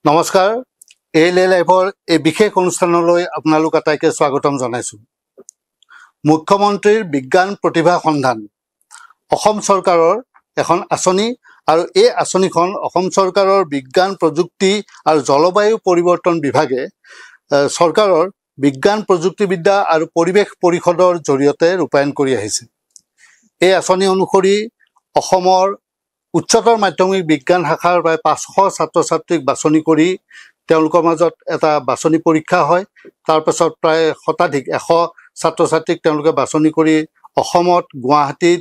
নমস্কাৰ এএলএ লাইভৰ এই বিশেষ অনুষ্ঠানলৈ আপোনালোক আটাইকে স্বাগতম জনাইছোঁ। মুখ্যমন্ত্ৰীৰ বিজ্ঞান প্ৰতিভা সন্ধান অসম চৰকাৰৰ এখন আঁচনি আৰু এই আঁচনিখন অসম চৰকাৰৰ বিজ্ঞান প্ৰযুক্তি আৰু জলবায়ু পৰিৱৰ্তন বিভাগে চৰকাৰৰ বিজ্ঞান প্ৰযুক্তিবিদ্যা আৰু পৰিৱেশ পৰিষদৰ জৰিয়তে ৰূপায়ণ কৰি আহিছে। এই আঁচনি অনুসৰি অসমৰ উচ্চতৰ মাধ্যমিক বিজ্ঞান শাখাৰ প্ৰায় 500 ছাত্ৰ ছাত্ৰীক বাছনি কৰি তেওঁলোকৰ মাজত এটা বাছনি পৰীক্ষা হয়। তাৰপাছত প্ৰায় শতাধিক 100 ছাত্ৰ ছাত্ৰীক তেওঁলোকে বাছনি কৰি অসমত গুৱাহাটী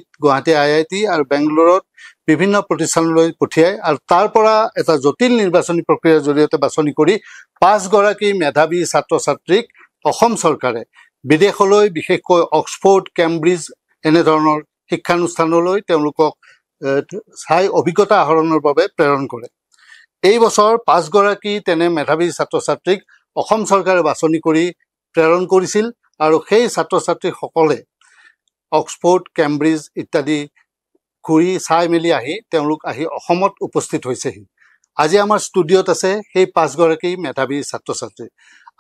IIT আৰু বেংগলোৰত বিভিন্ন প্ৰতিষ্ঠানলৈ পঠিয়ায় আৰু তাৰ পৰা এটা জটিল নিৰ্বাচনী প্ৰক্ৰিয়াৰ জৰিয়তে বাছনি কৰি 5 গৰাকী মেধাৱী ছাত্ৰ ছাত্ৰীক অসম চৰকাৰে বিদেশলৈ বিশেষকৈ অক্সফোৰ্ড কেম্ব্ৰিজ এনে ধৰণৰ শিক্ষানুষ্ঠানলৈ তেওঁলোকক চাই অভিজ্ঞতা আহৰণৰ বাবে প্ৰেৰণ কৰে। এই বছৰ 5 গৰাকী তেনে মেধাৱী ছাত্ৰ ছাত্ৰীক অসম চৰকাৰে বাছনি কৰি প্ৰেৰণ কৰিছিল আৰু সেই ছাত্ৰ ছাত্ৰীসকলে অক্সফোৰ্ড কেম্ব্ৰিজ ইত্যাদি ঘূৰি চাই মেলি তেওঁলোক আহি অসমত উপস্থিত হৈছেহি। আজি আমাৰ ষ্টুডিঅ'ত আছে সেই 5 গৰাকী মেধাৱী ছাত্ৰ ছাত্ৰী।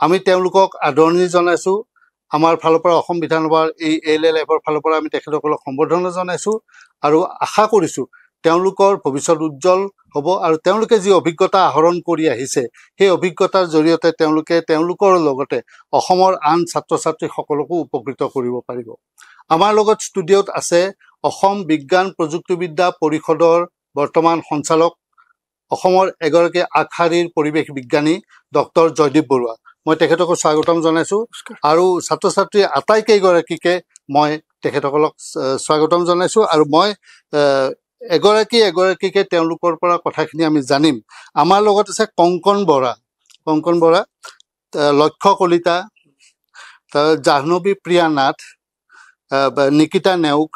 আমি তেওঁলোকক আদৰণি জনাইছোঁ। আমাৰ ফালৰ পৰা অসম বিধানসভাৰ এই এএলএ লাইভৰ ফালৰ পৰা আমি তেখেতসকলক সম্বৰ্ধনা জনাইছোঁ আৰু আশা কৰিছোঁ তেওঁলোকৰ ভৱিষ্যত উজ্জ্বল হ'ব আৰু তেওঁলোকে যি অভিজ্ঞতা আহৰণ কৰি আহিছে সেই অভিজ্ঞতাৰ জৰিয়তে তেওঁলোকৰ লগতে অসমৰ আন ছাত্ৰ ছাত্ৰীসকলকো উপকৃত কৰিব পাৰিব। আমাৰ লগত ষ্টুডিঅ'ত আছে অসম বিজ্ঞান প্ৰযুক্তিবিদ্যা পৰিষদৰ বৰ্তমান সঞ্চালক অসমৰ এগৰাকী আগশাৰীৰ পৰিৱেশ বিজ্ঞানী ডক্টৰ জয়দীপ বৰুৱা। মই তেখেতক স্বাগতম জনাইছোঁ আৰু ছাত্ৰ ছাত্ৰী আটাইকেইগৰাকীকে মই তেখেতসকলক স্বাগতম জনাইছোঁ আৰু মই এগৰাকীকে তেওঁলোকৰ পৰা কথাখিনি আমি জানিম। আমাৰ লগত আছে কংকন বৰা, লক্ষ্য কলিতা, জাহ্নৱী প্ৰিয়া নাথ, নিকিতা নেওগ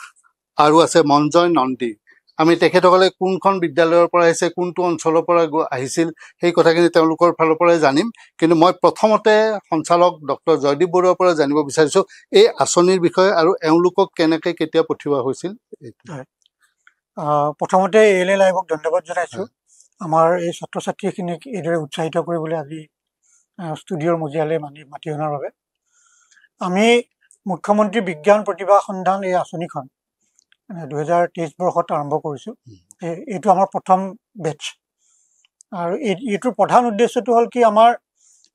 আৰু আছে মঞ্জয় নন্দী। আমি তেখেতসকলে কোনখন বিদ্যালয়ৰ পৰা আহিছে, কোনটো অঞ্চলৰ পৰা আহিছিল সেই কথাখিনি তেওঁলোকৰ ফালৰ পৰাই জানিম। কিন্তু মই প্ৰথমতে সঞ্চালক ডক্টৰ জয়দীপ বৰুৱাৰ পৰা জানিব বিচাৰিছোঁ এই আঁচনিৰ বিষয়ে আৰু এওঁলোকক কেনেকৈ কেতিয়া পঠিওৱা হৈছিল। প্ৰথমতে এএলএ লাইভক ধন্যবাদ জনাইছোঁ। আমাৰ এই ছাত্ৰ ছাত্ৰীখিনিক এইদৰে উৎসাহিত কৰিবলৈ আজি ষ্টুডিঅ'ৰ মজিয়ালৈ মাতি অনাৰ বাবে। আমি মুখ্যমন্ত্ৰী বিজ্ঞান প্ৰতিভা সন্ধান এই আঁচনিখন 2023 বৰ্ষত আৰম্ভ কৰিছোঁ। এইটো আমাৰ প্ৰথম বেটছ আৰু এইটোৰ প্ৰধান উদ্দেশ্যটো হ'ল কি, আমাৰ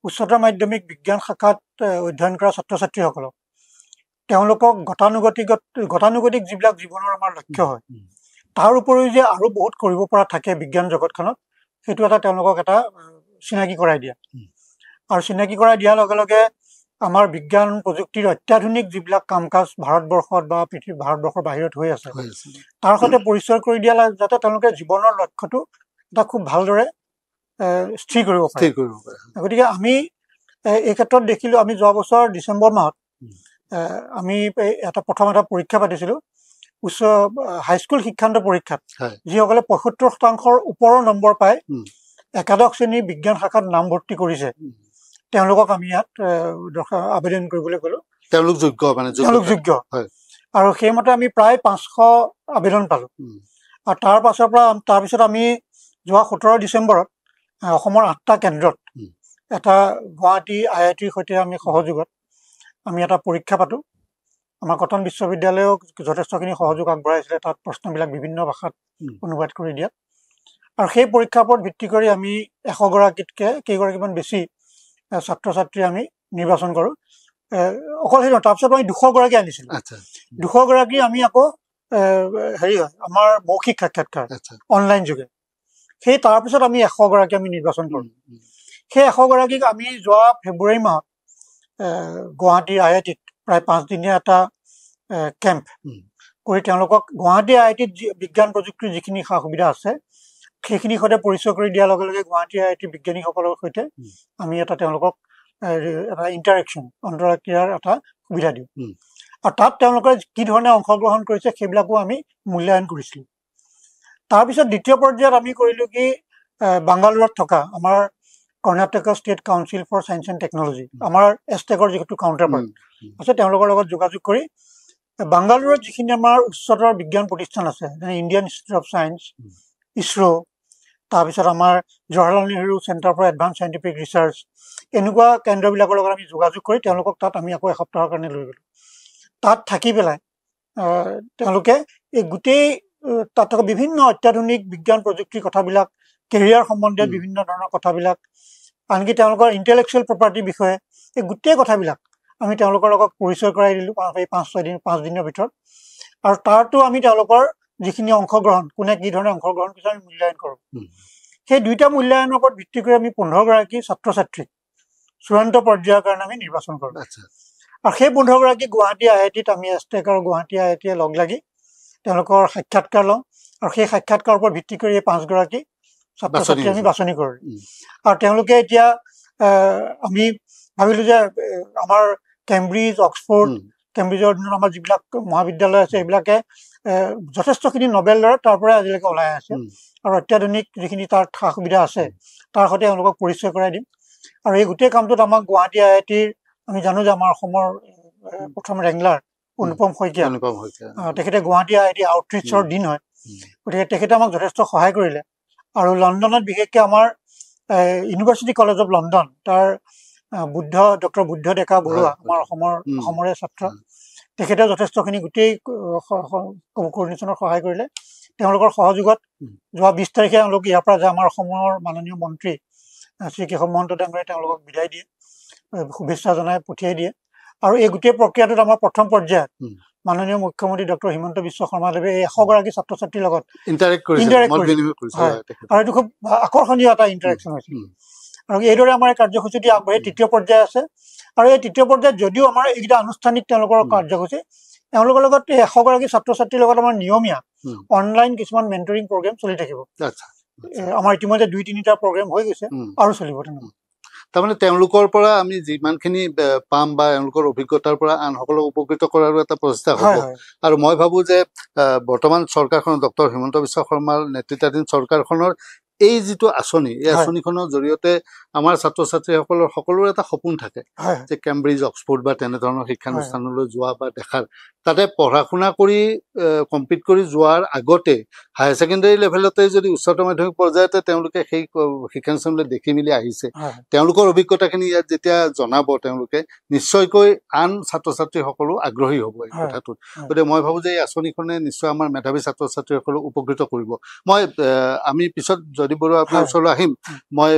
উচ্চতৰ মাধ্যমিক বিজ্ঞান শাখাত অধ্যয়ন কৰা ছাত্ৰ ছাত্ৰীসকলক তেওঁলোকক গতানুগতিক যিবিলাক জীৱনৰ আমাৰ লক্ষ্য হয় তাৰ উপৰিও যে আৰু বহুত কৰিব পৰা থাকে বিজ্ঞান জগতখনত, সেইটো এটা তেওঁলোকক এটা চিনাকি কৰাই দিয়া আৰু চিনাকি কৰাই দিয়াৰ লগে লগে আমাৰ বিজ্ঞান প্ৰযুক্তিৰ অত্যাধুনিক যিবিলাক কাম কাজ ভাৰতবৰ্ষত বা ভাৰতবৰ্ষৰ বাহিৰত হৈ আছে তাৰ সৈতে পৰিচয় কৰি দিয়া, যাতে তেওঁলোকে জীৱনৰ লক্ষ্যটো এটা খুব ভালদৰে স্থিৰ কৰিব পাৰে। গতিকে আমি এই ক্ষেত্ৰত দেখিলোঁ, আমি যোৱা বছৰ ডিচেম্বৰ মাহত আমি প্ৰথম এটা পৰীক্ষা পাতিছিলোঁ হাইস্কুল শিক্ষান্ত পৰীক্ষাত। যিসকলে 75% ওপৰৰ নম্বৰ পাই একাদশ শ্ৰেণীৰ বিজ্ঞান শাখাত নামভৰ্তি কৰিছে তেওঁলোকক আমি ইয়াত আবেদন কৰিবলৈ ক'লোঁ। তেওঁলোক যোগ্য আৰু সেইমতে আমি প্ৰায় 500 আবেদন পালোঁ। আৰু তাৰপিছত আমি যোৱা 17 ডিচেম্বৰত অসমৰ 8টা কেন্দ্ৰত এটা গুৱাহাটী IITৰ সৈতে আমি সহযোগত আমি এটা পৰীক্ষা পাতোঁ। আমাৰ কটন বিশ্ববিদ্যালয়েও যথেষ্টখিনি সহযোগ আগবঢ়াইছিলে তাত প্ৰশ্নবিলাক বিভিন্ন ভাষাত অনুবাদ কৰি দিয়াত। আৰু সেই পৰীক্ষাৰ ওপৰত ভিত্তি কৰি আমি 100 গৰাকীতকৈ কেইগৰাকীমান বেছি ছাত্ৰ ছাত্ৰী আমি নিৰ্বাচন কৰোঁ। অকল সেই নহয়, তাৰপিছত আমি 200 গৰাকী আনিছিলোঁ। 200 গৰাকী আমি আকৌ আমাৰ মৌখিক সাক্ষাৎকাৰ অনলাইন যোগে, তাৰপিছত আমি 100 গৰাকী আমি নিৰ্বাচন কৰোঁ। সেই 100গৰাকীক আমি যোৱা ফেব্ৰুৱাৰী মাহত গুৱাহাটীৰ IITত প্ৰায় 5 দিনীয়া এটা কেম্প কৰি তেওঁলোকক গুৱাহাটী IITত বিজ্ঞান প্ৰযুক্তিৰ যিখিনি সা সুবিধা আছে সেইখিনিৰ সৈতে পৰিচয় কৰি দিয়াৰ লগে লগে গুৱাহাটী IITৰ বিজ্ঞানীসকলৰ সৈতে আমি তেওঁলোকক এটা ইণ্টাৰেকশ্যন অন্তৰাক্ৰিয়াৰ এটা সুবিধা দিওঁ আৰু তাত তেওঁলোকে কি ধৰণে অংশগ্ৰহণ কৰিছে সেইবিলাকো আমি মূল্যায়ন কৰিছিলোঁ। তাৰপিছত দ্বিতীয় পৰ্যায়ত আমি কৰিলোঁ কি বাংগালুৰুত থকা আমাৰ Karnataka state council for science and technology আমাৰ এষ্টেকৰ যিটো কাউণ্টাৰ পাৰ্ট আছে তেওঁলোকৰ লগত যোগাযোগ কৰি বাংগালুৰুত যিখিনি আমাৰ উচ্চতৰ বিজ্ঞান প্ৰতিষ্ঠান আছে যেনে Indian institute of science, ISRO, তাৰপিছত আমাৰ Jawaharlal Nehru centre for advance scientific research, এনেকুৱা কেন্দ্ৰবিলাকৰ লগত আমি যোগাযোগ কৰি তেওঁলোকক তাত আমি আকৌ এসপ্তাহৰ কাৰণে লৈ গ'লোঁ। তাত থাকি পেলাই তেওঁলোকে এই গোটেই তাত থকা বিভিন্ন অত্যাধুনিক বিজ্ঞান প্ৰযুক্তিৰ কথাবিলাক, কেৰিয়াৰ সম্বন্ধীয় বিভিন্ন ধৰণৰ কথাবিলাক, আনকি তেওঁলোকৰ ইণ্টেলেকচুৱেল প্ৰপাৰ্টিৰ বিষয়ে এই গোটেই কথাবিলাক আমি তেওঁলোকৰ লগত পৰিচয় কৰাই দিলোঁ এই 5 দিনৰ ভিতৰত। আৰু তাৰতো আমি তেওঁলোকৰ যিখিনি অংশগ্ৰহণ, কোনে কি ধৰণে অংশগ্ৰহণ কৰিছে আমি মূল্যায়ন কৰোঁ। সেই দুইটা মূল্যায়নৰ ওপৰত ভিত্তি কৰি আমি 15গৰাকী ছাত্ৰ ছাত্ৰীক চূড়ান্ত পৰ্যায়ৰ কাৰণে আমি নিৰ্বাচন কৰোঁ। আৰু সেই 15গৰাকী গুৱাহাটী IITত আমি এষ্টেক আৰু গুৱাহাটী IITয়ে লগ লাগি তেওঁলোকৰ সাক্ষাৎকাৰ লওঁ আৰু সেই সাক্ষাৎকাৰৰ ওপৰত ভিত্তি কৰি এই 5গৰাকী ছাত্ৰ ছাত্ৰী আমি বাছনি কৰোঁ। আৰু তেওঁলোকে এতিয়া আমি ভাবিলোঁ যে আমাৰ কেম্ব্ৰিজ, অক্সফৰ্ড, কেম্ব্ৰিজৰ দিনত আমাৰ যিবিলাক মহাবিদ্যালয় আছে সেইবিলাকে যথেষ্টখিনি নবেল লয় তাৰ পৰাই আজিলৈকে ওলাই আছে আৰু অত্যাধুনিক যিখিনি তাৰ সা সুবিধা আছে তাৰ সৈতে তেওঁলোকক পৰিচয় কৰাই দিম। আৰু এই গোটেই কামটোত আমাক গুৱাহাটী IITৰ আমি জানো যে আমাৰ অসমৰ প্ৰথম ৰেংলাৰ অনুপম শইকীয়া, তেখেতে গুৱাহাটী IIT আউটৰিচৰ দিন হয়, গতিকে তেখেতে আমাক যথেষ্ট সহায় কৰিলে। আৰু লণ্ডনত বিশেষকৈ আমাৰ ইউনিভাৰ্চিটি কলেজ অফ লণ্ডন তাৰ ডক্টৰ বুদ্ধ ডেকা বৰুৱা আমাৰ অসমৰে ছাত্ৰ, তেখেতে যথেষ্টখিনি গোটেই কোঅৰ্ডিনেশ্যনত সহায় কৰিলে। তেওঁলোকৰ সহযোগত যোৱা 20 তাৰিখে তেওঁলোক ইয়াৰ পৰা যায় আমাৰ অসমৰ মাননীয় মন্ত্ৰী শ্ৰী কেশৱ মহন্ত ডাঙৰীয়াই তেওঁলোকক বিদায় দিয়ে, শুভেচ্ছা জনাই পঠিয়াই দিয়ে। আৰু এই গোটেই প্ৰক্ৰিয়াটোত আমাৰ প্ৰথম পৰ্যায়ত মাননীয় মুখ্যমন্ত্ৰী ডক্টৰ হিমন্ত বিশ্ব শৰ্মাদেৱে এই 100গৰাকী ছাত্ৰ ছাত্ৰীৰ লগত ইণ্টাৰেক্ট কৰিছে আৰু এইটো খুব আকৰ্ষণীয় এটা ইণ্টাৰেকশ্যন হৈছিল। আৰু এইদৰে আমাৰ এই কাৰ্যসূচীটি আগবাঢ়ি তৃতীয় পৰ্যায় আছে। আৰু এই তৃতীয় পৰ্যায়ত যদিও আমাৰ এইকেইটা আনুষ্ঠানিক তেওঁলোকৰ কাৰ্যসূচী, তেওঁলোকৰ লগত এই 100গৰাকী ছাত্ৰ ছাত্ৰীৰ লগত আমাৰ নিয়মীয়া অনলাইন কিছুমান মেণ্টৰিং প্ৰগ্ৰেম চলি থাকিব। আমাৰ ইতিমধ্যে 2-3টা প্ৰগ্ৰেম হৈ গৈছে আৰু চলিব তেনেকুৱা। তাৰমানে তেওঁলোকৰ পৰা আমি যিমানখিনি পাম বা তেওঁলোকৰ অভিজ্ঞতাৰ পৰা আনসকলক উপকৃত কৰাৰো এটা প্ৰচেষ্টা হ'ব। আৰু মই ভাবোঁ যে বৰ্তমান চৰকাৰখন ডক্টৰ হিমন্ত বিশ্ব শৰ্মাৰ নেতৃত্বাধীন চৰকাৰখনৰ এই যিটো আঁচনি, এই আঁচনিখনৰ জৰিয়তে আমাৰ ছাত্ৰ ছাত্ৰীসকলৰ সকলোৰে এটা সপোন থাকে যে কেম্ব্ৰিজ, অক্সফৰ্ড বা তেনেধৰণৰ শিক্ষানুষ্ঠানলৈ যোৱা বা দেখাৰ, তাতে পঢ়া শুনা কৰি কমপ্লিট কৰি যোৱাৰ আগতে হায়াৰ ছেকেণ্ডেৰী লেভেলতে যদি উচ্চতৰ মাধ্যমিক পৰ্যায়তে তেওঁলোকে সেই শিক্ষানুষ্ঠানলৈ দেখি মেলি আহিছে, তেওঁলোকৰ অভিজ্ঞতাখিনি ইয়াত যেতিয়া জনাব তেওঁলোকে নিশ্চয়কৈ আন ছাত্ৰ ছাত্ৰীসকলো আগ্ৰহী হ'ব এই কথাটোত। গতিকে মই ভাবোঁ যে এই আঁচনিখনে নিশ্চয় আমাৰ মেধাৱী ছাত্ৰ ছাত্ৰীসকলক উপকৃত কৰিব। আমি পিছত যদি বৰুৱা আপোনাৰ ওচৰলৈ আহিম, মই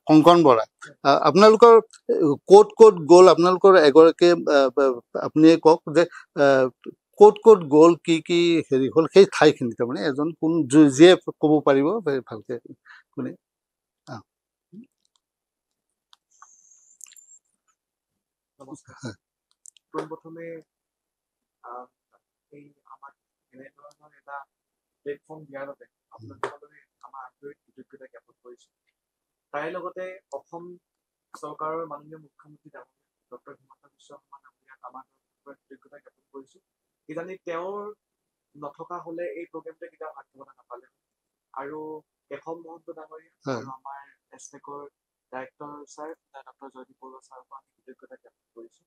কংকন বৰা, আপোনালোকৰ ক'ত গ'ল, আপোনালোকৰ এগৰাকী আপুনিয়ে কওক যে ক'ত গ'ল, কি হেৰি হ'ল সেই ঠাইখিনি, তাৰমানে এজন কোন যিয়ে ক'ব পাৰিব ভালকে কোনে। পোনপ্ৰথমে এই আমাক এনেধৰণৰ এটা প্লেটফৰ্ম দিয়াৰ বাবে আপোনালোকলৈ আমাৰ আন্তৰিক কৃতজ্ঞতা জ্ঞাপন কৰিছোঁ। তাৰে লগতে অসম চৰকাৰৰ মাননীয় মুখ্যমন্ত্ৰী ডক্টৰ হিমন্ত বিশ্ব শৰ্মা ডাঙৰীয়াক আমাৰ কৃতজ্ঞতা জ্ঞাপন কৰিছোঁ। কিজানি তেওঁৰ নথকা হ'লে এই প্ৰগ্ৰেমটোৱে কেতিয়াও আগবঢ়া নাপালে। আৰু কেশৱ মহন্ত ডাঙৰীয়া আৰু আমাৰ এষ্টেকৰ director sir doctor Joydeep Baruah ছাৰকো আমি কৃতজ্ঞতা জ্ঞাপন কৰিছোঁ।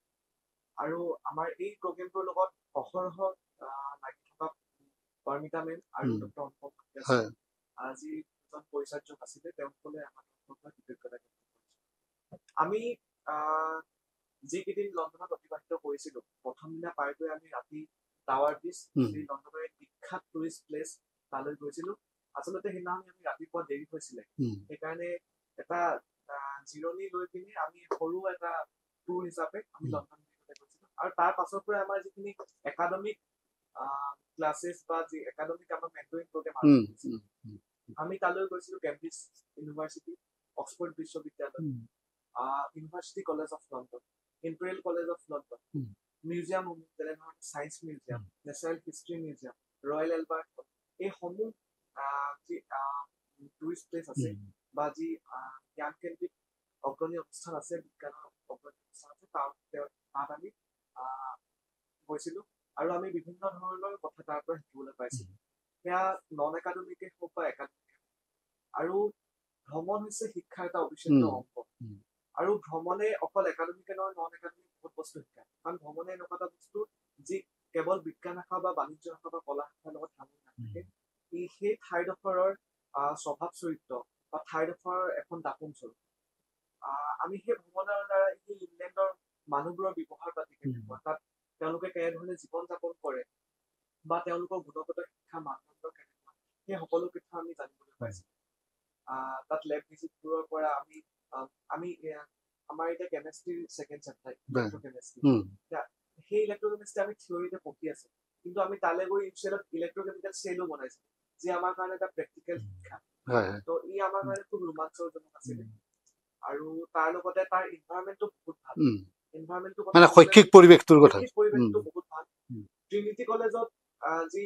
আৰু আমাৰ এই প্ৰগ্ৰেমটোৰ লগত অহৰহ লাগি থকা পাৰ্মিতা মেম আৰু ডক্টৰ অনুপম শইকীয়া যি দুজন পৰিচাৰ্যক আছিলে তেওঁলোকলৈ আমাৰ কৃতজ্ঞতা জ্ঞাপন কৰিছোঁ। আমি যিকেইদিন লণ্ডনত অতিবাহিত কৰিছিলোঁ, প্ৰথম দিনা পাই গৈ আমি ৰাতি টাৱাৰ ব্ৰিজ, যি লণ্ডনৰ বিখ্যাত টুৰিষ্ট প্লেচ, তালৈ গৈছিলোঁ। আচলতে সেইদিনাখন আমি ৰাতিপুৱা দেৰি হৈছিলে, সেইকাৰণে এটা জিৰণি লৈ পিনে আমি সৰু এটা টুৰ হিচাপে আমি লণ্ডন গৈছিলোঁ। আৰু তাৰ পাছৰ পৰা আমাৰ যিখিনি একাডেমিক ক্লাছেছ বা যি একাডেমিক আমাৰ মেণ্টৰিং প্ৰগ্ৰেম আমি তালৈ গৈছিলোঁ। কেম্ব্ৰিজ ইউনিভাৰ্চিটি, অক্সফৰ্ড বিশ্ববিদ্যালয়, University College of London, Imperial College of London, মিউজিয়ামসমূহ যেনে ধৰক Science Museum, Natural History Museum, Royal Albert Hall, এইসমূহ যি টুৰিষ্ট প্লেচ আছে বা যি জ্ঞানকেন্দ্ৰিক অগ্ৰণী অনুষ্ঠান আছে, বিজ্ঞানৰ অগ্ৰণী অনুষ্ঠান আছে, তাত আমি গৈছিলোঁ আৰু আমি বিভিন্ন ধৰণৰ কথা তাৰ পৰা শিকিবলৈ পাইছিলোঁ। সেয়া নন একাডেমিকে হওক বা একাডেমিকে হওক। আৰু ভ্ৰমণ হৈছে শিক্ষাৰ এটা অবিচ্ছেদ্য অংশ। আৰু ভ্ৰমণে অকল একাডেমিকে নহয়, নন একাডেমিক বহুত বস্তু শিকায়। কাৰণ ভ্ৰমণে এনেকুৱা এটা বস্তু যি কেৱল বিজ্ঞান শাখা বা বাণিজ্য শাখা বা কলা শাখাৰ লগত সামৰি নাথাকে। ই সেই ঠাইডোখৰৰ স্বভাৱ চৰিত্ৰ বা ঠাইডোখৰৰ এখন দাপোণ স্বৰূপ। আমি সেই ভ্ৰমণৰ দ্বাৰা সেই ইংলেণ্ডৰ মানুহবোৰৰ ব্যৱহাৰ পাতি কেনেকুৱা, তাত তেওঁলোকে কেনেধৰণে জীৱন যাপন কৰে বা তেওঁলোকৰ গুণগত শিক্ষা মানদণ্ড কেনেকুৱা, সেই সকলো কথা আমি জানিবলৈ পাইছোঁ। তাত লেব ভিজিটবোৰৰ পৰা আমি আমাৰ এতিয়া কেমেষ্ট্ৰিৰ ছেকেণ্ড চেপ্টাৰ ইলেক্ট্ৰকেমেষ্ট্ৰি, সেই ইলেক্ট্ৰকেমেষ্ট্ৰি আমি থিয়ৰিতে পঢ়ি আছো, কিন্তু আমি তালৈ গৈ ইনষ্টেডত ইলেক্ট্ৰকেমিকেল চেলো বনাইছো, যি আমাৰ কাৰণে এটা প্ৰেক্টিকেল শিক্ষা। তো ই আমাৰ কাৰণে খুব ৰোমাঞ্চজনক আছিলে। আৰু তাৰ লগতে তাৰ ইনভাইৰনমেণ্টটো বহুত ভাল। ইনভাইৰনমেণ্টটো মানে শৈক্ষিক পৰিৱেশটোৰ কথা, পৰিৱেশটো বহুত ভাল। ট্ৰিনিটি কলেজত যি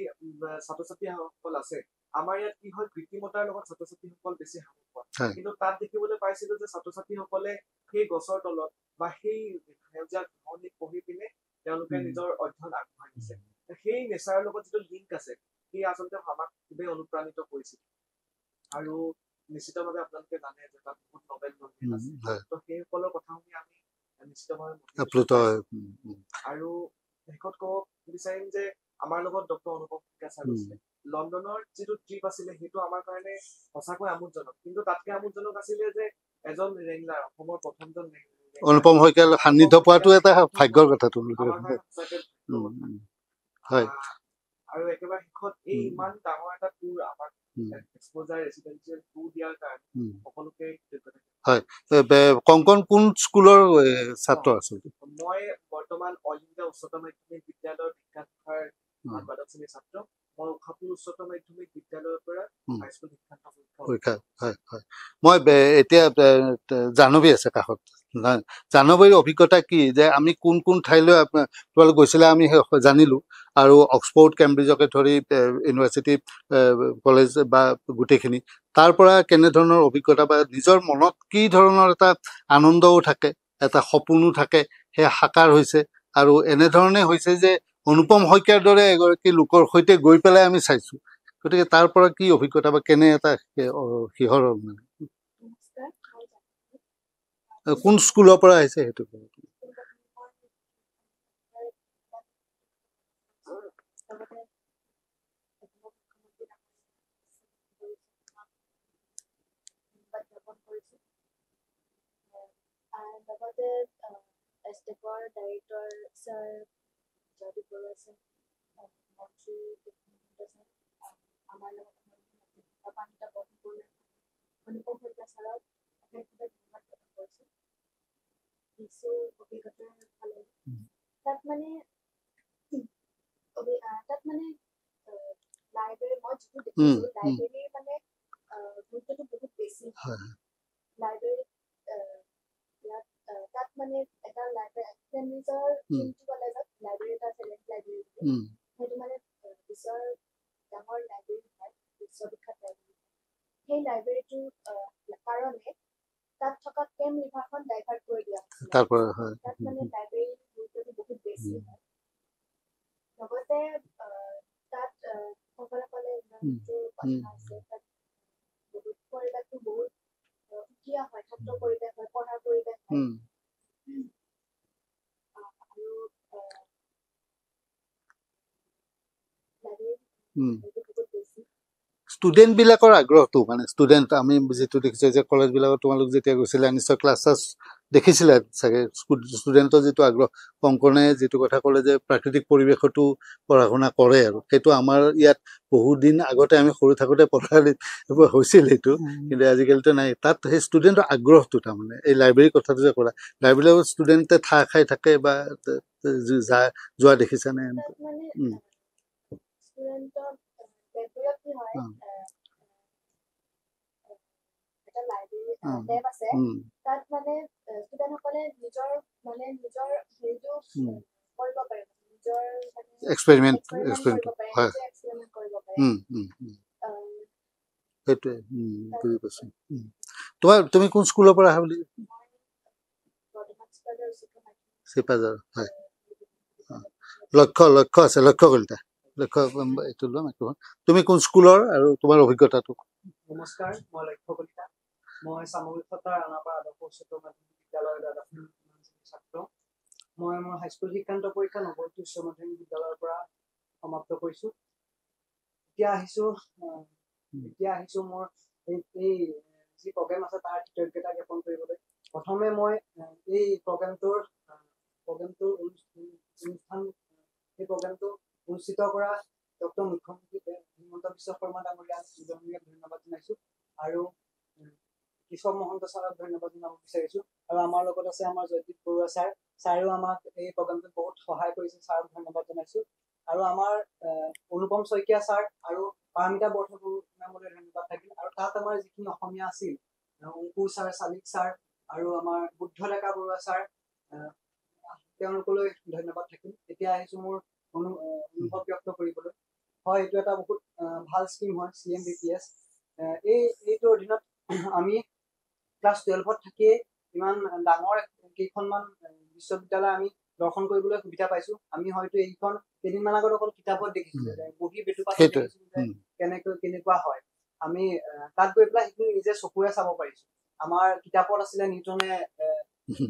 ছাত্ৰ ছাত্ৰীসকল আছে, আমাৰ ইয়াত কি হয়, কৃত্ৰিমতাৰ লগত ছাত্ৰ ছাত্ৰীসকল বেছি সাঙুৰ পোৱা, কিন্তু তাত দেখিবলৈ পাইছিলো যে ছাত্ৰ ছাত্ৰীসকলে সেই গছৰ তলত বা সেই সেউজীয়া ঘাঁহনিত পঢ়ি পিনে তেওঁলোকে নিজৰ অধ্যয়ন আগবঢ়াই নিছে। সেই নেচাৰৰ লগত যিটো লিংক আছে, সেই আচলতে আমাক খুবেই অনুপ্ৰাণিত কৰিছিল। আৰু নিশ্চিতভাৱে আপোনালোকে জানে যে তাত বহুত নবেল লৰিয়েট আছে, তো সেইসকলৰ কথা শুনি আমি নিশ্চিতভাৱে আৰু শেষত ক'ব বিচাৰিম যে আমাৰ লগত ডক্টৰ অনুপম ফুকন ছাৰ গৈছিলে। লণ্ডনৰ যিটো ট্ৰিপ আছিলে সেইটো আমাৰ কাৰণে সঁচাকৈ আমোদজনক, কিন্তু তাতকে আমোদজনক আছিলে যে এজন ৰেংলাৰ, অসমৰ প্ৰথমজন অনুপম শইকীয়াৰ সান্নিধ্য পোৱাটো এটা ভাগ্যৰ কথা। আৰু একেবাৰে শেষত এই ইমান ডাঙৰ এটা টুৰ আমাক এক্সপ'জাৰ ৰেচিডেঞ্চিয়েল টুৰ দিয়াৰ কাৰণে সকলোকে কৃতজ্ঞতা। হয়, কংকন কোন স্কুলৰ ছাত্ৰ আছিল? মই বৰ্তমান অল ইণ্ডিয়া উচ্চতৰ মাধ্যমিক বিদ্যালয়ৰ বিজ্ঞান শাখাৰ দ্বাদশ শ্ৰেণীৰ ছাত্ৰ। মই উষাপুৰ উচ্চতৰ মাধ্যমিক বিদ্যালয়ৰ পৰা হাইস্কুল শিক্ষান্ত পৰীক্ষা। হয় হয়, মই এতিয়া জাহ্নবী আছে কাষত, জাহ্নবীৰ অভিজ্ঞতা কি, যে আমি কোন কোন ঠাইলৈ তোমালোক গৈছিলে আমি জানিলো, আৰু অক্সফৰ্ড কেম্ব্ৰিজকে ধৰি ইউনিভাৰ্চিটি কলেজ বা গোটেইখিনি, তাৰ পৰা কেনেধৰণৰ অভিজ্ঞতা বা নিজৰ মনত কি ধৰণৰ এটা আনন্দও থাকে, এটা সপোনো থাকে, সেয়া সাকাৰ হৈছে। আৰু এনেধৰণে হৈছে যে অনুপম শইকীয়াৰ দৰে এগৰাকী লোকৰ সৈতে গৈ পেলাই আমি চাইছো। গতিকে তাৰ পৰা কি অভিজ্ঞতা বা কেনে এটা শিহৰ, কোন স্কুলৰ পৰা আহিছে সেইটো? লগতে এছটেকৰ director sir Joydeep Baruah sir, মন্ত্ৰী আমাৰ লগত অনুপম শইকীয়া ছাৰক ধন্যবাদ জ্ঞাপন কৰিছোঁ। কিছু অভিজ্ঞতা ভালে তাত মানে লাইব্ৰেৰী, মই যিটো দেখিছোঁ লাইব্ৰেৰীৰ মানে গুৰুত্বটো বহুত বেছি। লাইব্ৰেৰীত তাত মানে এটা লাইব্ৰেৰী কেম্ব্ৰিজৰ ট্ৰিনিটি কলেজত লাইব্ৰেৰী এটা আছে, লাইব্ৰেৰী সেইটো মানে বিশ্বৰ ডাঙৰ লাইব্ৰেৰী হয়, বিশ্ববিখ্যাত লাইব্ৰেৰী। সেই লাইব্ৰেৰীটোৰ কাৰণে তাত থকা কেম ৰিভাৰখন ডাইভাৰ্ট কৰি দিয়া হৈছিল। তাত মানে লাইব্ৰেৰীৰ গুৰুত্বটো বহুত বেছি হয়। লগতে তাত সকলে কথা আছে, তাত বহুত পৰিৱেশটো বহুত সুকীয়া হয়, ছাত্ৰ পৰিৱেশ হয়, পঢ়াৰ পৰিৱেশ হয়। ষ্টুডেণ্ট বিলাকৰ আগ্ৰহটো, মানে ষ্টুডেণ্ট আমি যিটো দেখিছো যে কলেজবিলাকত তোমালোক যেতিয়া গৈছিলা নিশ্চয় ক্লাছ চাছ দেখিছিলে চাগে, ষ্টুডেণ্টৰ যিটো আগ্ৰহ, কংকনে যিটো কথা ক'লে যে প্ৰাকৃতিক পৰিৱেশতো পঢ়া শুনা কৰে, আৰু সেইটো আমাৰ ইয়াত বহুদিন আগতে আমি সৰু থাকোঁতে পঢ়া হৈছিল সেইটো, কিন্তু আজিকালিতো নাই। তাত সেই ষ্টুডেণ্টৰ আগ্ৰহটো, তাৰমানে এই লাইব্ৰেৰীৰ কথাটো যে ক'লা, লাইব্ৰেৰীত ষ্টুডেণ্টে ঠাৰ খাই থাকে বা যোৱা দেখিছানে? এটা লাইব্ৰেৰী লেব আছে তাত মানে ষ্টুডেণ্টসকলে নিজৰ হেৰিটো কৰিব পাৰে নিজৰ এক্সপেৰিমেণ্ট এক্সপেৰিমেণ্ট কৰিব পাৰে হয় নিজে এক্সপেৰিমেণ্ট কৰিব পাৰে সেইটোৱে বুজি পাইছোঁ তুমি কোন স্কুলৰ পৰা আহা বুলি মই বৰ্তমান চিপাঝাৰ উচ্চতৰ মাধ্যমিক চিপাঝাৰ হয় লক্ষ্য আছে লক্ষ্য কলিতা লক্ষ্য এইটো ল'ম এইটো তুমি কোন স্কুলৰ আৰু তোমাৰ অভিজ্ঞতাটো নমস্কাৰ মই লক্ষ্য কলিতা মই সামগ্ৰিকতাৰ ৰাণাপাৰা আদৰ্শ উচ্চতৰ মাধ্যমিক বিদ্যালয়ৰ দ্বাদশ শ্ৰেণীৰ ছাত্ৰ মই মোৰ হাইস্কুল শিক্ষান্ত পৰীক্ষা নৱজ্যোতি উচ্চ মাধ্যমিক বিদ্যালয়ৰ পৰা সমাপ্ত কৰিছোঁ এতিয়া আহিছোঁ মোৰ এই যি প্ৰগ্ৰেম আছে তাৰ কৃতজ্ঞতা জ্ঞাপন কৰিবলৈ প্ৰথমে মই এই প্ৰগ্ৰেমটো অনুষ্ঠিত কৰা ডক্টৰ মুখ্যমন্ত্ৰী হিমন্ত বিশ্ব শৰ্মা ডাঙৰীয়াক ধন্যবাদ জনাইছোঁ আৰু কেশৱ মহন্ত ছাৰক ধন্যবাদ জনাব বিচাৰিছোঁ আৰু আমাৰ লগত আছে আমাৰ জয়দীপ বৰুৱা ছাৰেও আমাক এই প্ৰগ্ৰেমটোত বহুত সহায় কৰিছে ছাৰক ধন্যবাদ জনাইছোঁ আৰু আমাৰ অনুপম শইকীয়া ছাৰ আৰু পাৰমিতা বৰঠাকুৰলৈ ধন্যবাদ থাকিল আৰু তাত আমাৰ যিখিনি অসমীয়া আছিল অংকুৰ ছাৰ চালিক ছাৰ আৰু আমাৰ বুদ্ধ ডেকা বৰুৱা ছাৰ তেওঁলোকলৈ ধন্যবাদ থাকিল এতিয়া আহিছোঁ মোৰ অনুভৱ ব্যক্ত কৰিবলৈ হয় এইটো এটা বহুত ভাল স্কিম হয় CMVPS এইটোৰ অধীনত আমি ক্লাছ 12ত থাকিয়ে ইমান ডাঙৰ কেইখনমান বিশ্ববিদ্যালয় আমি দৰ্শন কৰিবলৈ সুবিধা পাইছোঁ আমি হয়তো এইখন কেইদিনমান আগত অকল কিতাপত দেখিছিলোঁ বহি বেটুপাত দেখিছিলোঁ যে কেনেকুৱা হয় আমি তাত গৈ পেলাই সেইখিনি নিজে চকুৰে চাব পাৰিছোঁ আমাৰ কিতাপত আছিলে নিউটনে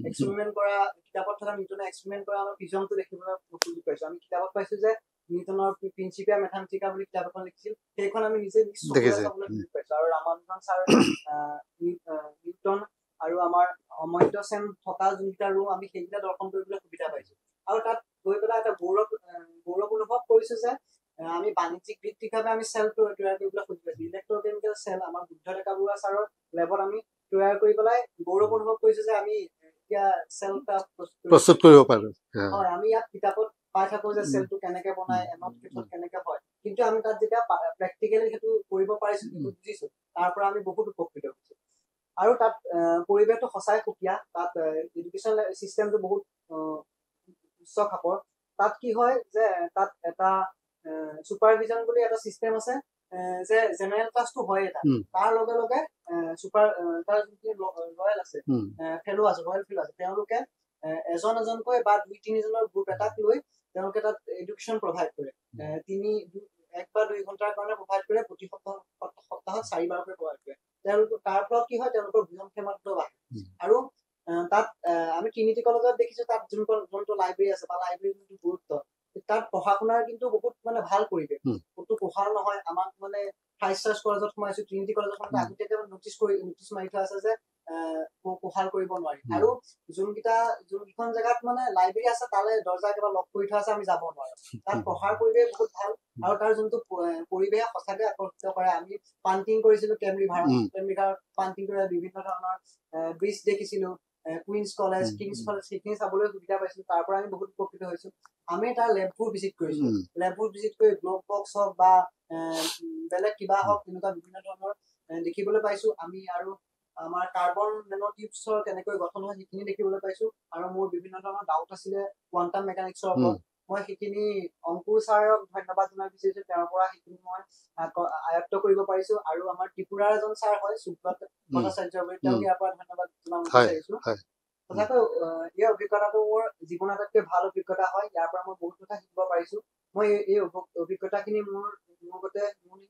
এক্সপেৰিমেণ্ট কৰা কিতাপত থকা নিউটনে এক্সপেৰিমেণ্ট কৰা আমাৰ পিজনটো দেখিবলৈ সুযোগ পাইছোঁ আমি কিতাপত পাইছোঁ যে নিউটনৰ প্ৰিন্সিপিয়া মেথামেটিকা বুলি কিতাপ এখন লিখিছিল সেইখন আমি নিজে চকুৰে চাবলৈ সুযোগ পাইছোঁ আৰু ৰামানুজন ছাৰ নিউটন আৰু আমাৰ অমৰ্ত্য সেন থকা যোনকেইটা ৰুম আমি সেইকেইটা দৰ্শন কৰিবলৈ সুবিধা পাইছোঁ আৰু তাত গৈ পেলাই এটা গৌৰৱ অনুভৱ কৰিছোঁ যে আমি বাণিজ্যিক ভিত্তিকভাৱে আমি চেল তৈয়াৰ কৰিবলৈ সুবিধা পাইছোঁ ইলেক্ট্ৰকেমিকেল চেল আমাৰ বুদ্ধ ডেকা বৰুৱা ছাৰৰ লেবত আমি তৈয়াৰ কৰি পেলাই গৌৰৱ অনুভৱ কৰিছোঁ যে আমি এতিয়া চেল প্ৰস্তুত কৰিব পাৰোঁ হয় আমি ইয়াত কিতাপত পাই থাকোঁ যে চেলটো কেনেকে বনাই এমত ক্ষেত্ৰত কেনেকে হয় কিন্তু আমি তাত যেতিয়া প্ৰেক্টিকেলি সেইটো কৰিব পাৰিছোঁ সেইটো বুজিছোঁ তাৰ পৰা আমি বহুত উপকৃত হৈছোঁ আৰু তাত পৰিৱেশটো সঁচাই সুকীয়া তাত এডুকেশ্যন চিষ্টেমটো বহুত উচ্চ খাপৰ তাত কি হয় যে তাত এটা ছুপাৰভিজন বুলি এটা চিষ্টেম আছে যে জেনেৰেল ক্লাছটো হয় এটা তাৰ লগে লগে তাৰ ৰয়েল আছে ফেলো আছে ৰয়েল ফেলো আছে তেওঁলোকে এজনকৈ বা 2-3জনৰ গ্ৰুপ এটাক লৈ তেওঁলোকে তাত এডুকেশ্যন প্ৰভাইড কৰে 1 বা 2 ঘণ্টাৰ কাৰণে প্ৰভাইড কৰে প্ৰতি সপ্তাহত 4 বাৰকৈ প্ৰভাইড কৰে তেওঁলোকৰ তাৰ ফলত কি হয় তেওঁলোকৰ বুজন ক্ষমতাটো বাঢ়ে আৰু তাত আমি ট্ৰিনিটি কলেজত দেখিছোঁ তাত যোনটো লাইব্ৰেৰী আছে বা লাইব্ৰেৰীৰ যোনটো গুৰুত্ব তাত পঢ়া শুনাৰ কিন্তু বহুত মানে ভাল পৰিৱেশ ক'তো পঢ়া নহয় আমাক মানে ফাইভ কলেজত সোমাইছোঁ ট্ৰিনিটি কলেজত সোমাইছোঁ আগতীয়াকৈ নটিচ মাৰি থোৱা আছে যে পঢ়াৰ কৰিব নোৱাৰি আৰু যোনকেইখন জেগাত মানে লাইব্ৰেৰী আছে তালৈ দৰ্জা একেবাৰে লক কৰি থোৱা আছে আমি যাব নোৱাৰো তাত পঢ়াৰ পৰিৱেশ বহুত ভাল আৰু তাৰ যোনটো পৰিৱেশ সঁচাকৈ আকৰ্ষিত কৰে আমি পাণ্টিং কৰিছিলোঁ কেমৰিভাৰ পাণ্টিং কৰি বিভিন্ন ধৰণৰ ব্ৰিজ দেখিছিলোঁ কুইন্স কলেজ কিংছ কলেজ সেইখিনি চাবলৈ সুবিধা পাইছিলোঁ তাৰ পৰা আমি বহুত উপকৃত হৈছোঁ আমি তাৰ লেববোৰ ভিজিট কৰিছোঁ লেববোৰ ভিজিট কৰি গ্ল'ব বক্স হওক বা বেলেগ কিবা হওক তেনেকুৱা বিভিন্ন ধৰণৰ দেখিবলৈ পাইছোঁ আমি আৰু আমাৰ কাৰ্বন নেনো টিউবছৰ কেনেকৈ গঠন হয় সেইখিনি দেখিবলৈ পাইছোঁ আৰু মোৰ বিভিন্ন ধৰণৰ ডাউট আছিলে কোৱাণ্টাম মেকানিক্সৰ ওপৰত মই সেইখিনি অংকুৰ ছাৰক ধন্যবাদ জনাব বিচাৰিছোঁ তেওঁৰ পৰা সেইখিনি মই আয়ত্ত কৰিব পাৰিছোঁ আৰু আমাৰ ত্ৰিপুৰাৰ এজন ছাৰ হয় সুব্ৰত ভট্টাচাৰ্য বুলি তেওঁক ইয়াৰ পৰা ধন্যবাদ জনাব বিচাৰিছোঁ সঁচাকৈ এই অভিজ্ঞতাটো মোৰ জীৱনৰ আটাইতকৈ ভাল অভিজ্ঞতা হয় ইয়াৰ পৰা মই বহুত কথা শিকিব পাৰিছোঁ মই এই অভিজ্ঞতাখিনি মোৰ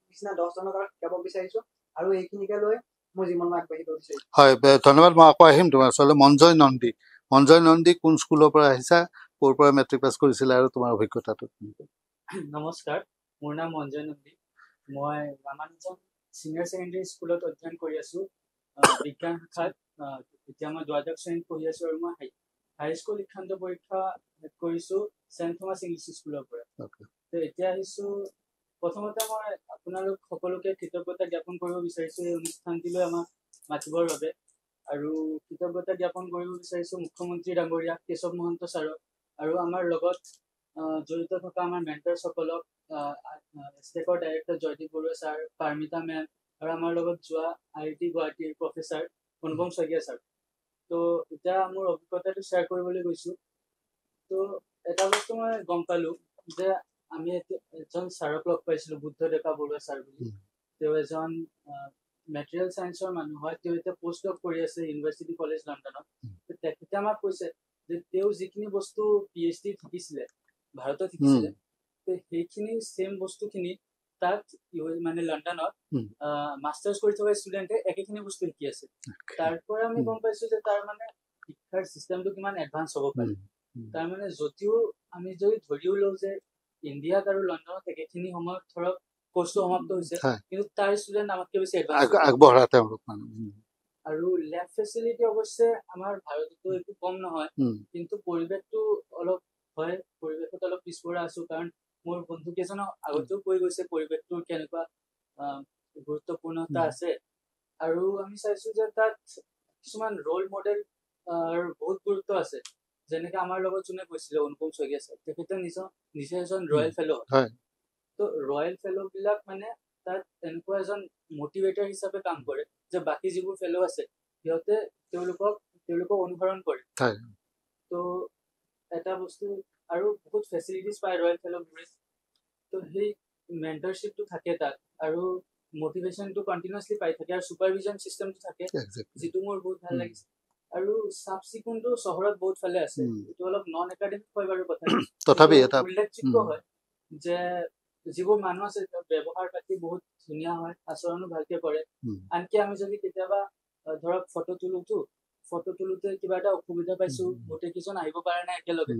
নিচিনা 10জনক আৰু শিকাব বিচাৰিছোঁ আৰু এইখিনিকে লৈ মোৰ জীৱনত আগবাঢ়িব বিচাৰিছোঁ হয় ধন্যবাদ মই আকৌ আহিম তোমাৰ ওচৰলৈ মঞ্জয় নন্দী কোন স্কুলৰ পৰা আহিছা ক'ৰ পৰা মেট্ৰিক পাছ কৰিছিলা আৰু তোমাৰ অভিজ্ঞতাটো নমস্কাৰ মোৰ নাম মঞ্জয় নন্দী মই ৰামানুজন ছিনিয়ৰ ছেকেণ্ডেৰী স্কুলত অধ্যয়ন কৰি আছোঁ বিজ্ঞান শাখাত এতিয়া মই দ্বাদশ শ্ৰেণীত পঢ়ি আছোঁ আৰু মই হাইস্কুল শিক্ষান্ত পৰীক্ষা কৰিছোঁ চেণ্ট থমাছ ইংলিছ স্কুলৰ পৰা এতিয়া আহিছোঁ প্ৰথমতে মই আপোনালোক সকলোকে কৃতজ্ঞতা জ্ঞাপন কৰিব বিচাৰিছোঁ এই অনুষ্ঠানটিলৈ আমাক মাতিবৰ বাবে আৰু কৃতজ্ঞতা জ্ঞাপন কৰিব বিচাৰিছোঁ মুখ্যমন্ত্ৰী ডাঙৰীয়া কেশৱ মহন্ত ছাৰক আৰু আমাৰ লগত জড়িত থকা আমাৰ মেণ্টাৰসকলক ষ্টেকৰ director Joydeep Baruah sir Paromita ma'am আৰু আমাৰ লগত যোৱা IIT গুৱাহাটীৰ প্ৰফেচাৰ অনুপম শইকীয়া ছাৰ। তো এতিয়া মোৰ অভিজ্ঞতাটো শ্বেয়াৰ কৰিবলৈ গৈছোঁ। তো এটা বস্তু মই গম পালোঁ যে আমি এজন ছাৰক লগ পাইছিলোঁ, বুদ্ধ ডেকা বৰুৱা ছাৰ বুলি। তেওঁ এজন মেটেৰিয়েল ছায়েন্সৰ মানুহ হয়। তেওঁ এতিয়া পষ্ট ডক কৰি আছে ইউনিভাৰ্চিটি কলেজ লণ্ডনত। তেখেতে আমাক কৈছে যে তেওঁ যিখিনি বস্তু PhD শিকিছিলে, ভাৰতত শিকিছিলে, সেইখিনি ছেম বস্তুখিনি তাত মানে লণ্ডনত মাষ্টাৰ্ছ কৰি থকা ষ্টুডেণ্টে একেখিনি বস্তু শিকি আছে। তাৰ পৰা আমি গম পাইছোঁ যে তাৰ মানে শিক্ষাৰ চিষ্টেমটো কিমান এডভান্স হ'ব পাৰে। তাৰমানে যদিও আমি যদি ধৰিও লওঁ যে ইণ্ডিয়াত আৰু লণ্ডনত একেখিনি সময়ত ধৰক কৰ্চটো সমাপ্ত হৈছে, কিন্তু তাৰ ষ্টুডেণ্ট আমাতকৈ বেছি আগবঢ়া তেওঁলোক মানে। আৰু লেব ফেচিলিটি অৱশ্যে আমাৰ ভাৰততো একো কম নহয়, কিন্তু পৰিৱেশটো অলপ হয়, পৰিৱেশত অলপ পিছপৰা আছোঁ। কাৰণ মোৰ বন্ধু কেইজনক আগতেও কৈ গৈছে পৰিৱেশটোৰ কেনেকুৱা গুৰুত্বপূৰ্ণতা আছে। আৰু আমি চাইছোঁ যে তাত কিছুমান ৰোল মডেল বহুত গুৰুত্ব আছে। যেনেকে আমাৰ লগত যোনে কৈছিলে অনুপম শইকীয়া ছাৰ, তেখেতে নিজে এজন ৰয়েল ফেল' হয়। তো ৰয়েল ফেল' বিলাক মানে তাত এনেকুৱা এজন মটিভেটৰ হিচাপে কাম কৰে যে বাকী যিবোৰ ফেল' আছে সিহঁতে তেওঁলোকক অনুসৰণ কৰে। তো এটা বস্তু আৰু বহুত ফেচিলিটিজ পায় ৰয়েল ফেল'বোৰে। তো সেই মেণ্টৰশ্বিপটো থাকে তাত, আৰু মটিভেশ্যনটো কণ্টিনিউৱাছলি পাই থাকে, আৰু ছুপাৰভিজন চিষ্টেমটো থাকে, যিটো মোৰ বহুত ভাল লাগিছে। আৰু চাফ চিকুণটো চহৰত বহুত ফালে আছে, এইটো অলপ নন একাডেমিক হয় বাৰু কথাটো, তথাপি এটা উল্লেখযোগ্য হয় যে যিবোৰ মানুহ আছে ব্যৱহাৰ পাতি বহুত ধুনীয়া হয়, আচৰণো ভালকে কৰে। আনকি আমি যদি কেতিয়াবা ধৰক ফটো তোলোতে কিবা এটা অসুবিধা পাইছোঁ, গোটেই কেইজন আহিব পৰা নাই একেলগে,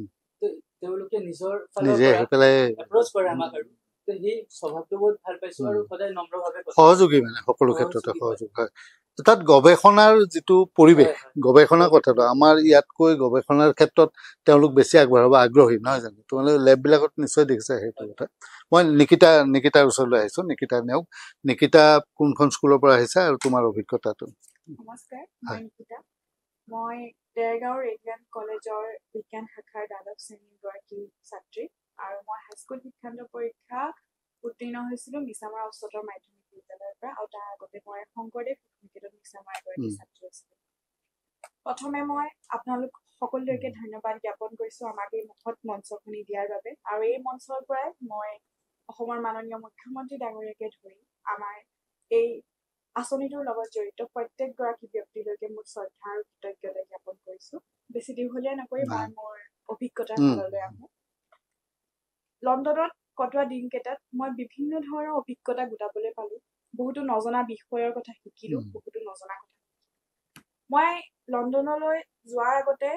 তেওঁলোকে নিজৰ ফালৰ পৰা এপ্ৰ'চ কৰে আমাক। আৰু সেই স্বভাৱটো বহুত ভাল পাইছোঁ, আৰু সদায় নম্ৰভাৱে সহযোগী, মানে সকলো ক্ষেত্ৰতে সহযোগ হয়। তাত গৱেষণাৰ যিটো পৰিৱেশ, গৱেষণাৰ কথাটো আমাৰ ইয়াতকৈ গৱেষণাৰ ক্ষেত্ৰত তেওঁলোক বেছি আগবঢ়াব আগ্ৰহী, নহয় জানো? তোমালোকে লেববিলাকত নিশ্চয় দেখিছা সেইটো কথা। মই নিকিতাৰ ওচৰলৈ আহিছোঁ। নিকিতা নেওগ। নিকিতা কোনখন স্কুলৰ পৰা আহিছা আৰু তোমাৰ অভিজ্ঞতাটো? নমস্কাৰ, মই নিকিতা। মই দেৰগাঁও ৰেডিয়ান কলেজৰ বিজ্ঞান শাখাৰ দ্বাদশ শ্ৰেণীৰ গৰাকী ছাত্ৰী, আৰু মই হাইস্কুল শিক্ষান্ত পৰীক্ষা উত্তীৰ্ণ হৈছিলোঁ মিছামাৰা উচ্চতৰ মাধ্যমিক বিদ্যালয়ৰ পৰা, আৰু তাৰ আগতে মই শংকৰদেৱ নিকেতন মিছামাৰা এগৰাকী ছাত্ৰী আছিলোঁ। প্ৰথমে মই আপোনালোক সকলোলৈকে ধন্যবাদ জ্ঞাপন কৰিছোঁ আমাক এই মহৎ মঞ্চখনি দিয়াৰ বাবে। আৰু এই মঞ্চৰ পৰাই মই অসমৰ মাননীয় মুখ্যমন্ত্ৰী ডাঙৰীয়াকে ধৰি আমাৰ এই আঁচনিটোৰ লগত জড়িত প্ৰত্যেকগৰাকী ব্যক্তিলৈকে মোৰ শ্ৰদ্ধা আৰু কৃতজ্ঞতা জ্ঞাপন কৰিছোঁ। বেছি দীঘলীয়া নকৰি মই মোৰ অভিজ্ঞতাৰ ফাললৈ আহোঁ। লণ্ডনত কটোৱা দিনকেইটাত মই বিভিন্ন ধৰণৰ অভিজ্ঞতা গোটাবলৈ পালোঁ। বহুতো নজনা বিষয়ৰ কথা শিকিলোঁ, বহুতো নজনা কথা। মই লণ্ডনলৈ যোৱাৰ আগতে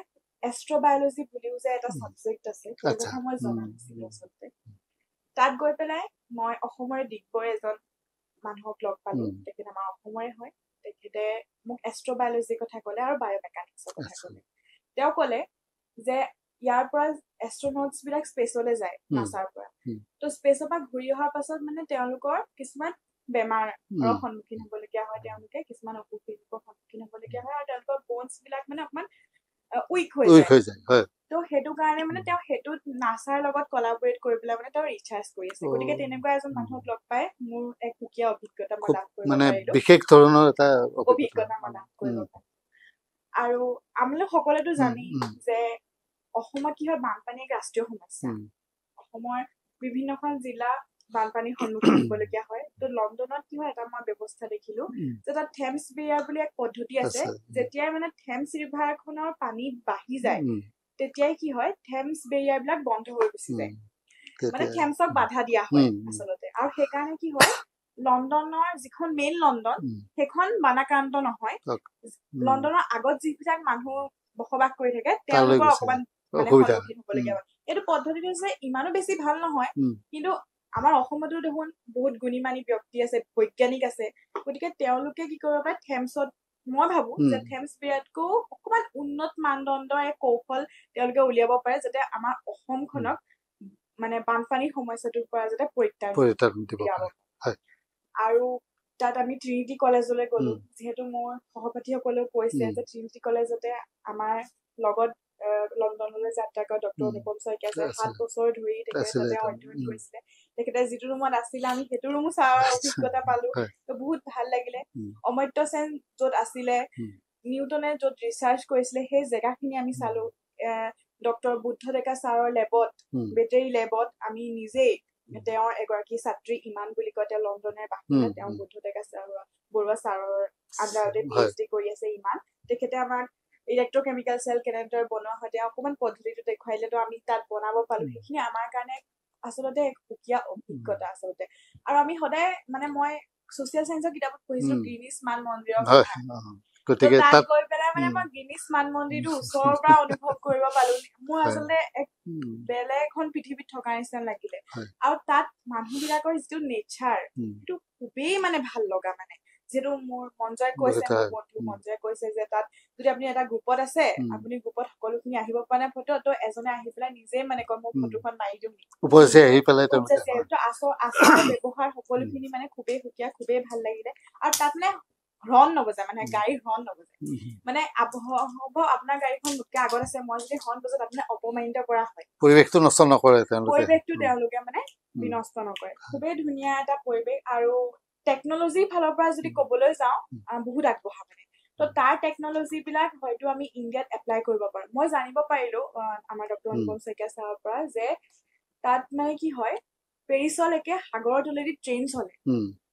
এষ্ট্ৰ'বায়'লজি বুলিও যে এটা ছাবজেক্ট আছে, সেই কথা মই জনা নাছিলোঁ আচলতে। তাত গৈ পেলাই মই অসমৰে ডিগবৈৰ এজন মানুহক লগ পালোঁ, তেখেত আমাৰ অসমৰে হয়। তেখেতে মোক এষ্ট্ৰ'বায়'লজিৰ কথা ক'লে আৰু বায়'মেকানিক্সৰ কথা ক'লে। তেওঁ ক'লে যে ইয়াৰ পৰা এষ্ট্ৰনটছ বিলাক স্পেচলৈ যায় নাছাৰ পৰা। তো স্পেচৰ পৰা ঘূৰি অহাৰ পাছত মানে তেওঁলোকৰ কিছুমান বেমাৰৰ সন্মুখীন হ'বলগীয়া হয়, তেওঁলোকে কিছুমান অসুখ বিসুখৰ সন্মুখীন হ'বলগীয়া হয়, আৰু তেওঁলোকৰ বনছ বিলাক মানে অকমান উইক হৈ যায়। তো সেইটো কাৰণে মানে তেওঁ সেইটোত নাছাৰ লগত কলাবৰেট কৰি পেলাই মানে তেওঁ ৰিচাৰ্চ কৰি আছে। গতিকে তেনেকুৱা এজন মানুহক লগ পাই মোৰ এক সুকীয়া অভিজ্ঞতা মই লাভ কৰিব পাৰিলোঁ, বিশেষ ধৰণৰ এটা অভিজ্ঞতা মই লাভ কৰিব পাৰিলোঁ। আৰু আমালোক সকলোৱেতো জানি যে অসমত কি হয়, বানপানী এক ৰাষ্ট্ৰীয় সমস্যা। অসমৰ বিভিন্নখন জিলা বানপানীৰ সন্মুখীন হ'বলগীয়া হয়। তো লণ্ডনত কি হয়, এটা মই ব্যৱস্থা দেখিলোঁ যে তাত থেমছ বেৰিয়াৰ বুলি এক পদ্ধতি আছে। যেতিয়াই মানে থেমছ ৰিভাৰখনৰ পানী বাঢ়ি যায়, তেতিয়াই কি হয়, থেমছ বেৰিয়াৰ বিলাক বন্ধ হৈ গুচি যায়, মানে থেমছক বাধা দিয়া হয় আচলতে। আৰু সেইকাৰণে কি হয়, লণ্ডনৰ যিখন মেইন লণ্ডন, সেইখন বানাক্ৰান্ত নহয়। লণ্ডনৰ আগত যিবিলাক মানুহ বসবাস কৰি থাকে তেওঁলোকৰ অকমান মানে সন্মুখীন হ'বলগীয়া হয়। এইটো পদ্ধতিটো যে ইমানো বেছি ভাল নহয়, কিন্তু আমাৰ অসমতো দেখোন বহুত গুণী মানী ব্যক্তি আছে, বৈজ্ঞানিক আছে। গতিকে তেওঁলোকে কি কৰিব পাৰে, থেমছত মই ভাবো যে থেমছ বেৰিয়াৰতকৈও অকমান উন্নত মানদণ্ডৰ এক কৌশল তেওঁলোকে উলিয়াব পাৰে, যাতে আমাৰ অসমখনক মানে বানপানীৰ সমস্যাটোৰ পৰা যাতে পৰিত্ৰাণ দিব পাৰে। আৰু তাত আমি ট্ৰিনিটি কলেজলৈ গ'লো, যিহেতু মোৰ সহপাঠীসকলেও কৈছে যে ট্ৰিনিটি কলেজতে আমাৰ লগত লণ্ডনলৈ যাত্ৰা কৰা ডক্টৰ অনুপম শইকীয়া যে 7 বছৰ ধৰি তেখেতে তাতে অধ্যয়ন কৰিছিলে। তেখেতে যিটো ৰুমত আছিলে আমি সেইটো ৰুমো চোৱাৰ অভিজ্ঞতা পালো, তো বহুত ভাল লাগিলে। অমৰ্ত্য সেন য'ত আছিলে, নিউটনে য'ত ৰিচাৰ্চ কৰিছিলে সেই জেগাখিনি আমি চালো ডক্টৰ বুদ্ধ ডেকা ছাৰৰ লেবত বেটেৰী লেবত আমি নিজেই তেওঁৰ এগৰাকী ছাত্ৰী ইমান বুলি কয় তেওঁ লণ্ডনৰ বাহিৰত তেওঁ বুদ্ধ ডেকা বৰুৱা ছাৰৰ আণ্ডাৰতে PhD কৰি আছে ইমান তেখেতে আমাক ইলেক্ট্ৰকেমিকেল চেল কেনেদৰে বনোৱা হয় তেওঁ অকণমান পদ্ধতিটো দেখুৱাইলে তো আমি তাত বনাব পালো সেইখিনি আমাৰ কাৰণে আচলতে এক সুকীয়া অভিজ্ঞতা আচলতে আৰু আমি সদায় মানে মই ছচিয়েল সায়েন্সৰ কিতাপত পঢ়িছিলো গ্ৰীনিছ মান মন্দিৰৰ গতিকে তাত তাত গৈ পেলাই মানে মই গ্ৰীনিছ মান মন্দিৰটো ওচৰৰ পৰা অনুভৱ কৰিব পালো মোৰ আচলতে এক বেলেগ এখন পৃথিৱীত থকা নিচিনা লাগিলে আৰু তাত মানুহবিলাকৰ যিটো নেচাৰ সেইটো খুবেই মানে ভাল লগা মানে যিহেতু মোৰ মঞ্জয় কৈছে মোৰ বন্ধু মঞ্জয় কৈছে যে তাত যদি আপুনি এটা গ্ৰুপত আছে আপুনি গ্ৰুপত সকলোখিনি আহিব পৰা নাই ফটো তো এজনে আহি পেলাই নিজে মানে কয় মোৰ ফটোখন মাৰি দিওঁ উপস্থিত আহি পেলাই আচাৰ ব্যৱহাৰ সকলোখিনি মানে খুবেই সুকীয়া খুবেই ভাল লাগিলে আৰু তাত মানে হৰ্ণ নবজায় মানে গাড়ীৰ হৰ্ণ নবজায় মানে হ'ব আপোনাৰ গাড়ীখন মোতকে আগত আছে মই যদি হৰ্ণ বজাত আপোনাৰ অপমানিত কৰা হয় পৰিৱেশটো নষ্ট নকৰে পৰিৱেশটো তেওঁলোকে মানে বিনষ্ট নকৰে খুবেই ধুনীয়া এটা পৰিৱেশ আৰু টেকনলজিৰ ফালৰ পৰা যদি ক'বলৈ যাওঁ বহুত আগবঢ়া মানে তো তাৰ টেকনলজি বিলাক হয়তো আমি ইণ্ডিয়াত এপ্লাই কৰিব পাৰোঁ মই জানিব পাৰিলো আমাৰ ডক্টৰ অনুপম শইকীয়া ছাৰৰ পৰা যে তাত মানে কি হয় পেৰিছলৈকে সাগৰৰ তলেদি ট্ৰেইন চলে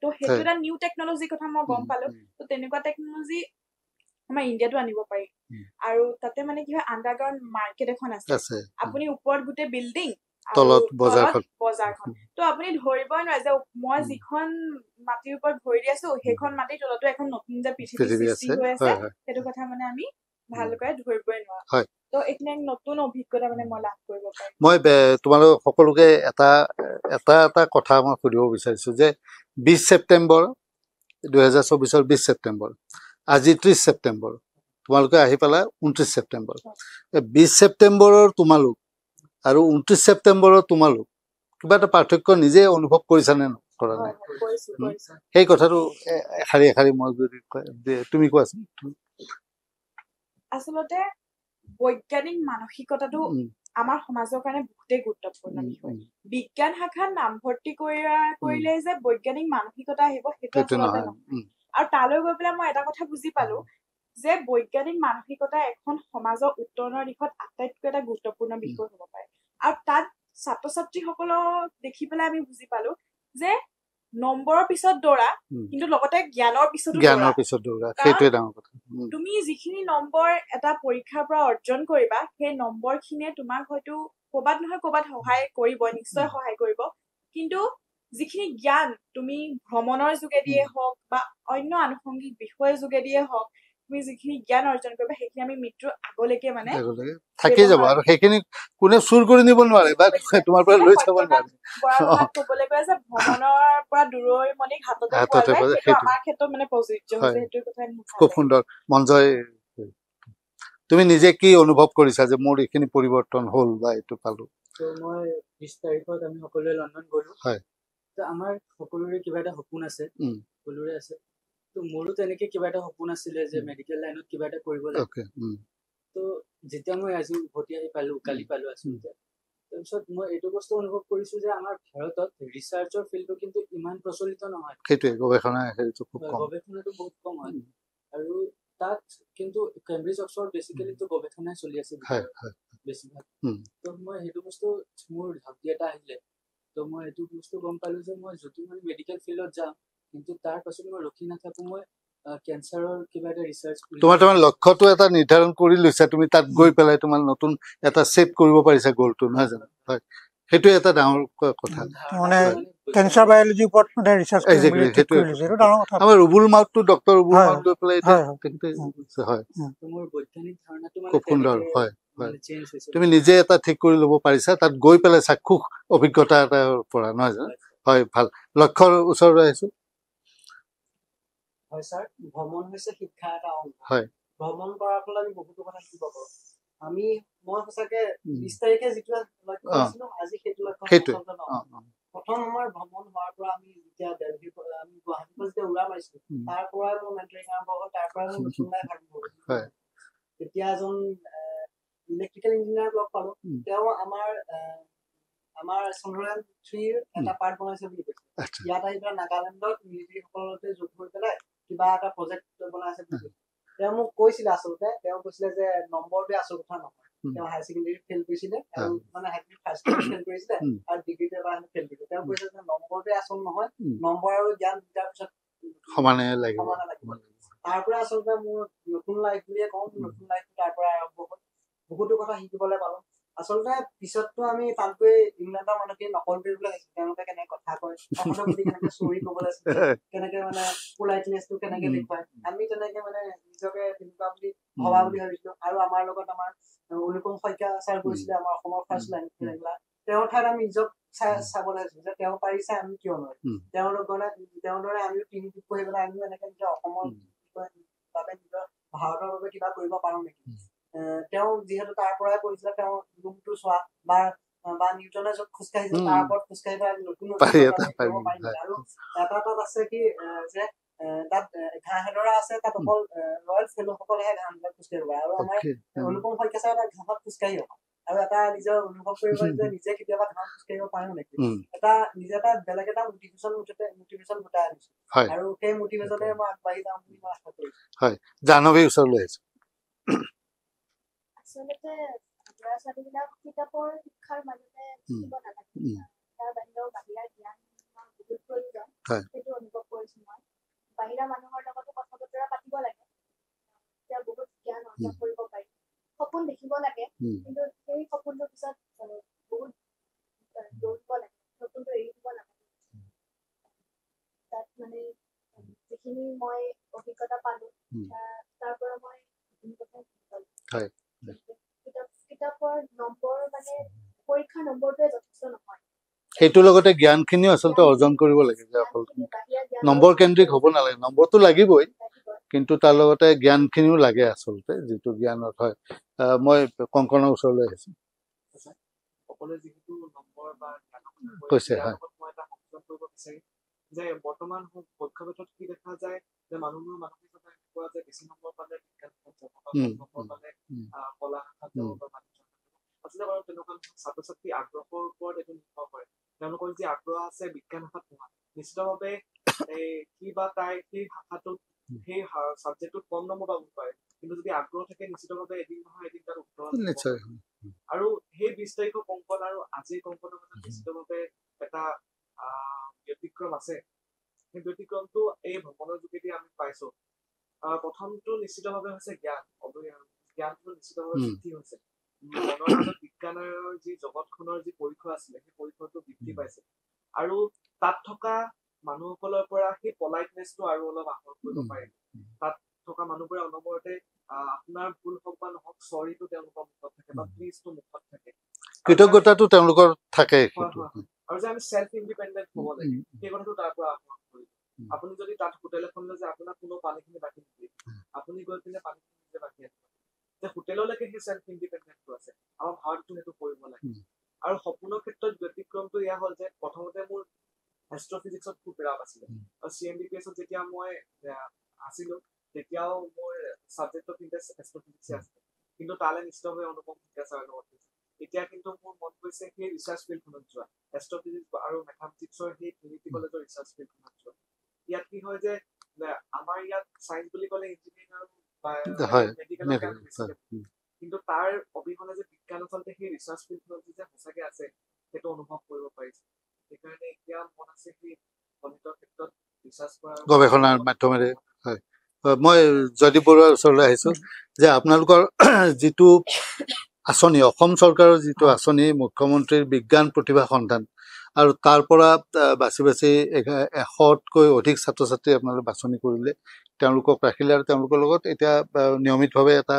তো সেইটো এটা নিউ টেকনলজিৰ কথা মই গম পালো তো তেনেকুৱা টেকনলজি আমাৰ ইণ্ডিয়াতো আনিব পাৰি আৰু তাতে মানে কি হয় আণ্ডাৰগ্ৰাউণ্ড মাৰ্কেট এখন আছে আপুনি ওপৰত গোটেই বিল্ডিং তলত বজাৰখন তো আপুনি ধৰিবই নোৱাৰে যে মই যিখন মাটিৰ ওপৰত ভৰি দি আছো সেইখন মাটিৰ তলতো এখন নতুন যে পৃথিৱী সৃষ্টি হৈ আছে সেইটো কথা মানে আমি ভালকৈ ধৰিবই নোৱাৰো তো এইখিনি এক নতুন অভিজ্ঞতা মানে মই লাভ কৰিব পাৰিম মই তোমালোক সকলোকে এটা কথা মই সুধিব বিচাৰিছো যে 20 ছেপ্টেম্বৰ 2024 20 ছেপ্টেম্বৰ আজি 30 ছেপ্টেম্বৰ তোমালোকে আহি পেলাই 29 ছেপ্টেম্বৰ 20 ছেপ্টেম্বৰৰ তোমালোক আৰু 29 ছেপ্টেম্বৰৰ তোমালোক কিবা এটা পাৰ্থক্য নিজে অনুভৱ কৰিছানে কৰা নাই সেই কথাটো এশাৰী মই যদি তুমি কোৱাচোন আচলতে বৈজ্ঞানিক মানসিকতাটো আমাৰ সমাজৰ কাৰণে বহুতেই গুৰুত্বপূৰ্ণ বিষয় বিজ্ঞান শাখাত নামভৰ্তি কৰিলে যে বৈজ্ঞানিক মানসিকতা আহিব সেইটো আচলতে নহয় আৰু তালৈ গৈ পেলাই মই এটা কথা বুজি পালো যে বৈজ্ঞানিক মানসিকতা এখন সমাজৰ উত্তৰণৰ দিশত আটাইতকৈ এটা গুৰুত্বপূৰ্ণ বিষয় হ'ব পাৰে আৰু তাত ছাত্ৰ ছাত্ৰীসকলক দেখি পেলাই আমি বুজি পালো যে নম্বৰৰ পিছত দৌৰা কিন্তু লগতে জ্ঞানৰ পিছত দৌৰা সেইটোৱে ডাঙৰ কথা তুমি যিখিনি নম্বৰ এটা পৰীক্ষাৰ পৰা অৰ্জন কৰিবা সেই নম্বৰ খিনিয়ে তোমাক হয়তো ক'বাত নহয় ক'বাত সহায় কৰিব নিশ্চয় সহায় কৰিব কিন্তু যিখিনি জ্ঞান তুমি ভ্ৰমণৰ যোগেদিয়ে হওক বা অন্য আনুষংগিক বিষয়ৰ যোগেদিয়ে হওক তুমি যিখিনি জ্ঞান অৰ্জন কৰিবা সেইখিনি আমি মৃত্যুৰ আগলৈকে মানে থাকি যাব আৰু সেইখিনি কোনে চুৰ কৰি নিব নোৱাৰে বা তোমাৰ পৰা লৈ যাব নোৱাৰে ক'বলৈ গ'লে যে ভ্ৰমণৰ পৰা দূৰৈমণিক হাততে সেইটো আমাৰ ক্ষেত্ৰত মানে প্ৰযোজ্য হৈছে সেইটো কথা খুব সুন্দৰ মঞ্জয় তুমি নিজে কি অনুভৱ কৰিছা যে মোৰ এইখিনি পৰিৱৰ্তন হ'ল বা এইটো পালো তো মই 20 তাৰিখত আমি সকলোৱে লণ্ডন গ'লো হয় তো আমাৰ সকলোৰে কিবা এটা সপোন আছে সকলোৰে আছে তো মোৰো তেনেকে কিবা এটা সপোন আছিলে যে মেডিকেল লাইনত কিবা এটা কৰিব লাগে তো যেতিয়া মই আজি উভতি আহি পালো কালি পালো আচলতে তাৰপিছত মই এইটো বস্তু অনুভৱ কৰিছো যে আমাৰ ভাৰতত ৰিচাৰ্চৰ ফিল্ডটো কিন্তু ইমান প্ৰচলিত নহয় সেইটোৱে গৱেষণাটো বহুত কম হয় আৰু তাত কিন্তু কেম্ব্ৰিজ অক্সফৰ্ড বেচিকেলিটো গৱেষণাই চলি আছে বেছিভাগ তো মই সেইটো বস্তু মোৰ ধাউতি এটা আহিলে তো মই এইটো বস্তু গম পালো যে মই যদি মানে মেডিকেল ফিল্ডত যাম কিন্তু তাৰ পাছত মই ৰখি নাথাকো মই কেঞ্চাৰৰ কিবা এটা ৰিচাৰ্চ তোমাৰ লক্ষ্যটো এটা নিৰ্ধাৰণ কৰি লৈছা তুমি তাত গৈ পেলাই তোমাৰ নতুন এটা ছেট কৰিব পাৰিছা গ'লটো নহয় জানো হয় সেইটো এটা ডাঙৰ কথা মানে কেঞ্চাৰ বায়'লজিৰ ওপৰত মানে ৰিচাৰ্চ কৰিবলৈ ঠিক কৰি লৈছে এইটো ডাঙৰ কথা আমাৰ ৰুবুল মাউতটো ডক্টৰ ৰুবুল মাউত গৈ পেলাই হয় মোৰ বৈজ্ঞানিক ধাৰণাটো মানে খুব সুন্দৰ হয় তুমি নিজে এটা ঠিক কৰি ল'ব পাৰিছা তাত গৈ পেলাই চাক্ষুষ অভিজ্ঞতা এটা পৰা নহয় জানো হয় ভাল লক্ষ্যৰ ওচৰত আহিছো হয় স্যাৰ ভ্ৰমণ হৈছে শিক্ষা এটা অংশ হয় ভ্ৰমণ কৰাৰ ফলত আমি বহুতো কথা শিকিব পাৰোঁ মই সঁচাকে 20 তাৰিখে যিটো লক্ষ্য আছিলো আজি সেইটো লক্ষ্য প্ৰথম আমাৰ ভ্ৰমণ হোৱাৰ পৰা আমি যেতিয়া দিল্লীৰ পৰা আমি গুৱাহাটীৰ পৰা যেতিয়া উৰা মাৰিছিলো তাৰ পৰাই মোৰ মেণ্টৰিং আৰম্ভ হ'ল তাৰ পৰাই মোৰ নতুনলাই ভাগ হ'ল তেতিয়া এজন ইলেক্ট্ৰিকেল ইঞ্জিনিয়াৰ লগ পালো তেওঁ আমাৰ চন্দ্ৰয়ান 3ৰ এটা পাৰ্ট বনাইছে বুলি কৈছে ইয়াত আহি পেলাই নাগালেণ্ডত মিলিটাৰী সকলতে যোগ হৈ পেলাই কিবা এটা প্ৰজেক্ট বনাইছে বুলি কৈছে তেওঁ মোক কৈছিলে আচলতে তেওঁ কৈছিলে যে নম্বৰটোৱে আচল কথা নহয় তেওঁ হায়াৰ ছেকেণ্ডেৰী ফেইল কৰিছিলে আৰু মানে higher secondary first year fail কৰিছিলে আৰু ডিগ্ৰীটো এবাৰ ফেইল কৰিছিলে তেওঁ কৈছে যে নম্বৰটোৱে আচল নহয় নম্বৰ আৰু জ্ঞান দুটাৰ পিছত সমানে লাগিব তাৰ পৰা আচলতে মোৰ নতুন লাইফ বুলিয়ে কওঁ নতুন লাইফ তাৰ পৰা আৰম্ভ হ'ল বহুতো কথা শিকিবলৈ পালো আচলতে পিছততো আমি তাতকৈ ইংলেণ্ডৰ মানুহখিনি নকল কৰিবলৈ আহিছো তেওঁলোকে কেনেকে কথা কয় অসমীয়া বুলি কেনেকে ষ্টৰী ক'বলৈ কেনেকে মানে পোলাইটনেছটো কেনেকে দেখুৱায় আমি তেনেকে মানে নিজকে তেনেকুৱা বুলি ভবা বুলি ভাবিছিলো আৰু আমাৰ লগত আমাৰ অনুপম শইকীয়া ছাৰ গৈছিলে আমাৰ অসমৰ ফাৰ্ষ্ট লেংগুৱেজ তেওঁৰ ঠাইত আমি নিজক চাবলৈ আহিছো যে তেওঁ পাৰিছে আমি কিয় নোৱাৰিম তেওঁৰ দৰে আমিও টিমটো পঢ়ি পেলাই আমিও এনেকে নিজৰ অসমৰ বাবে নিজৰ ভাৰতৰ বাবে কিবা কৰিব পাৰো নেকি তেওঁ যিহেতু তাৰ পৰাই পঢ়িছিলে তেওঁ ৰুমটো চোৱা বা নিউটনে য'ত খোজকাঢ়িছিল তাৰ ওপৰত খোজকাঢ়ি পেলাই নতুন আৰু এটা তাত আছে কি যে তাত ঘাঁহ এডৰা আছে তাত অকল ৰয়েল ফেলোসকলেহে ঘাঁহবিলাক খোজকাঢ়িব পাৰে আৰু আমাৰ অনুপম শইকীয়া ছাৰে তাত ঘাঁহত খোজকাঢ়ি অহা আৰু এটা নিজৰ অনুভৱ কৰিব যে নিজে কেতিয়াবা ঘাঁহত খোজকাঢ়িব পাৰো নেকি নিজে এটা বেলেগ এটা মটিভেশ্যন গোটাই আনিছো আৰু সেই মটিভেশ্যনে মই আগবাঢ়ি যাম বুলি মই আশা কৰিছো হয় জাহ্নৱীৰ ওচৰলৈ আহিছো আচলতে ল'ৰা ছোৱালীবিলাক কিতাপৰ শিক্ষাৰ মাজতে শিকিব নালাগে তাৰ বাহিৰেও বাহিৰা জ্ঞান বহুত প্ৰয়োজন সেইটো অনুভৱ কৰিছো মই বাহিৰা মানুহৰ লগতো কথা বতৰা পাতিব লাগে তেতিয়া বহুত জ্ঞান অৰ্জন কৰিব পাৰি সপোন দেখিব লাগে কিন্তু সেই সপোনটোৰ পিছত বহুত দৌৰিব লাগে সপোনটো এৰি দিব নালাগে তাত মানে যিখিনি মই অভিজ্ঞতা পালো তাৰ পৰা মই কিতাপৰ নম্বৰ মানে পৰীক্ষাৰ নম্বৰটোৱে যথেষ্ট নহয় সেইটোৰ লগতে জ্ঞানখিনিও আচলতে অৰ্জন কৰিব লাগে যে অকল নম্বৰ কেন্দ্ৰিক হ'ব নালাগে নম্বৰটো লাগিবই কিন্তু তাৰ লগতে জ্ঞানখিনিও লাগে আচলতে যিটো জ্ঞানত হয় মই কংকনৰ ওচৰলৈ আহিছো সকলোৱে যিহেতু নম্বৰ বা কৈছে হয় মই এটা সংযোগ কৰিব বিচাৰিম যে বৰ্তমান পৰীক্ষাপত্ৰত কি দেখা যায় যে মানুহৰ মানসিকতা এনেকুৱা যে বেছি নম্বৰ পালে বিজ্ঞান নম্বৰ পালে কলা শাখাত যাব বা আচলতে বাৰু তেনেকুৱা ছাত্ৰ ছাত্ৰী আগ্ৰহৰ ওপৰত এইটো নিৰ্ভৰ কৰে তেওঁলোকৰ যি আগ্ৰহ আছে বিজ্ঞান শাখাত পঢ়া নিশ্চিতভাৱে সি বা তাই সেই শাখাটোত সেই ছাবজেক্টটোত কম নম্বৰ পাব পাৰে কিন্তু যদি আগ্ৰহ থাকে নিশ্চিতভাৱে এদিন নহয় এদিন তাৰ উত্তৰ আৰু সেই 20 তাৰিখৰ কংকন আৰু আজিৰ কংকনৰ মাজত নিশ্চিতভাৱে এটা ব্যতিক্ৰম আছে সেই ব্যতিক্ৰমটো এই ভ্ৰমণৰ যোগেদি আমি পাইছো প্ৰথমটো নিশ্চিতভাৱে হৈছে জ্ঞানটো নিশ্চিতভাৱে বৃদ্ধি হৈছে মনৰ মাজত বিজ্ঞানৰ যি জগতখনৰ যি পৰিসৰ আছিলে সেই পৰিসৰটো বৃদ্ধি পাইছে আৰু তাত থকা মানুহসকলৰ পৰা সেই পলাইটনেছটো আৰু অলপ আহৰণ কৰিব পাৰে তাত থকা মানুহবোৰে অনবৰতে আপোনাৰ ভুল হওক বা নহওক চৰিটো তেওঁলোকৰ মুখত থাকে বা প্লিজটো মুখত থাকে কৃতজ্ঞতাটো তেওঁলোকৰ থাকে আৰু যে আমি চেল্ফ ইণ্ডিপেণ্ডেণ্ট হ'ব লাগে সেই কথাটো তাৰ পৰা আহৰণ কৰিলো আপুনি যদি তাত হোটেল এখনলৈ যে আপোনাক কোনো পানীখিনি বাকি নিদিয়ে আপুনি গৈ পিনে পানীখিনি নিজে বাকি আনিব যে হোটেললৈকে সেই চেল্ফ ইণ্ডিপেণ্ডেণ্টটো আছে আমাৰ ভাৰতটো সেইটো কৰিব লাগে আৰু সপোনৰ ক্ষেত্ৰত ব্যতিক্ৰমটো এয়া হ'ল যে প্ৰথমতে মোৰ এষ্ট্ৰফিজিক্সত খুব ৰাপ আছিলে আৰু CMBPSত যেতিয়া মই আছিলো তেতিয়াও মোৰ ছাবজেক্ট অফ ইণ্টাৰেষ্ট এষ্ট্ৰফিজিক্সে আছিলে কিন্তু তালৈ নিশ্চিতভাৱে অনুপম শইকীয়া ছাৰৰ লগত এতিয়া কিন্তু মোৰ মন গৈছে সেই ৰিচাৰ্চ ফিল্ডখনত যোৱা এষ্ট্ৰফিজিক্স আৰু মেথামেটিক্সৰ সেই ট্ৰিনিটি কলেজৰ ৰিচাৰ্চ ফিল্ডখনত যোৱা ইয়াত কি হয় যে আমাৰ ইয়াত চায়েন্স বুলি ক'লে ইঞ্জিনিয়াৰিং আৰু মেডিকেলৰ কাম বেছিকে কিন্তু তাৰ অবিহনে যে বিজ্ঞান আচলতে সেই ৰিচাৰ্চ ফিল্ডখনত যে সঁচাকে আছে সেইটো অনুভৱ কৰিব পাৰিছে সেইকাৰণে এতিয়া মন আছে সেই গণিতৰ ক্ষেত্ৰত ৰিচাৰ্চ কৰা গৱেষণাৰ মাধ্যমেৰে হয় মই জয়দীপ বৰুৱাৰ ওচৰলৈ আহিছো যে আপোনালোকৰ যিটো আঁচনি অসম চৰকাৰৰ যিটো আঁচনি মুখ্যমন্ত্ৰীৰ বিজ্ঞান প্ৰতিভা সন্ধান আৰু তাৰ পৰা বাছি 100তকৈ অধিক ছাত্ৰ ছাত্ৰী আপোনালোকে বাছনি কৰিলে তেওঁলোকক ৰাখিলে আৰু তেওঁলোকৰ লগত এতিয়া নিয়মিতভাৱে এটা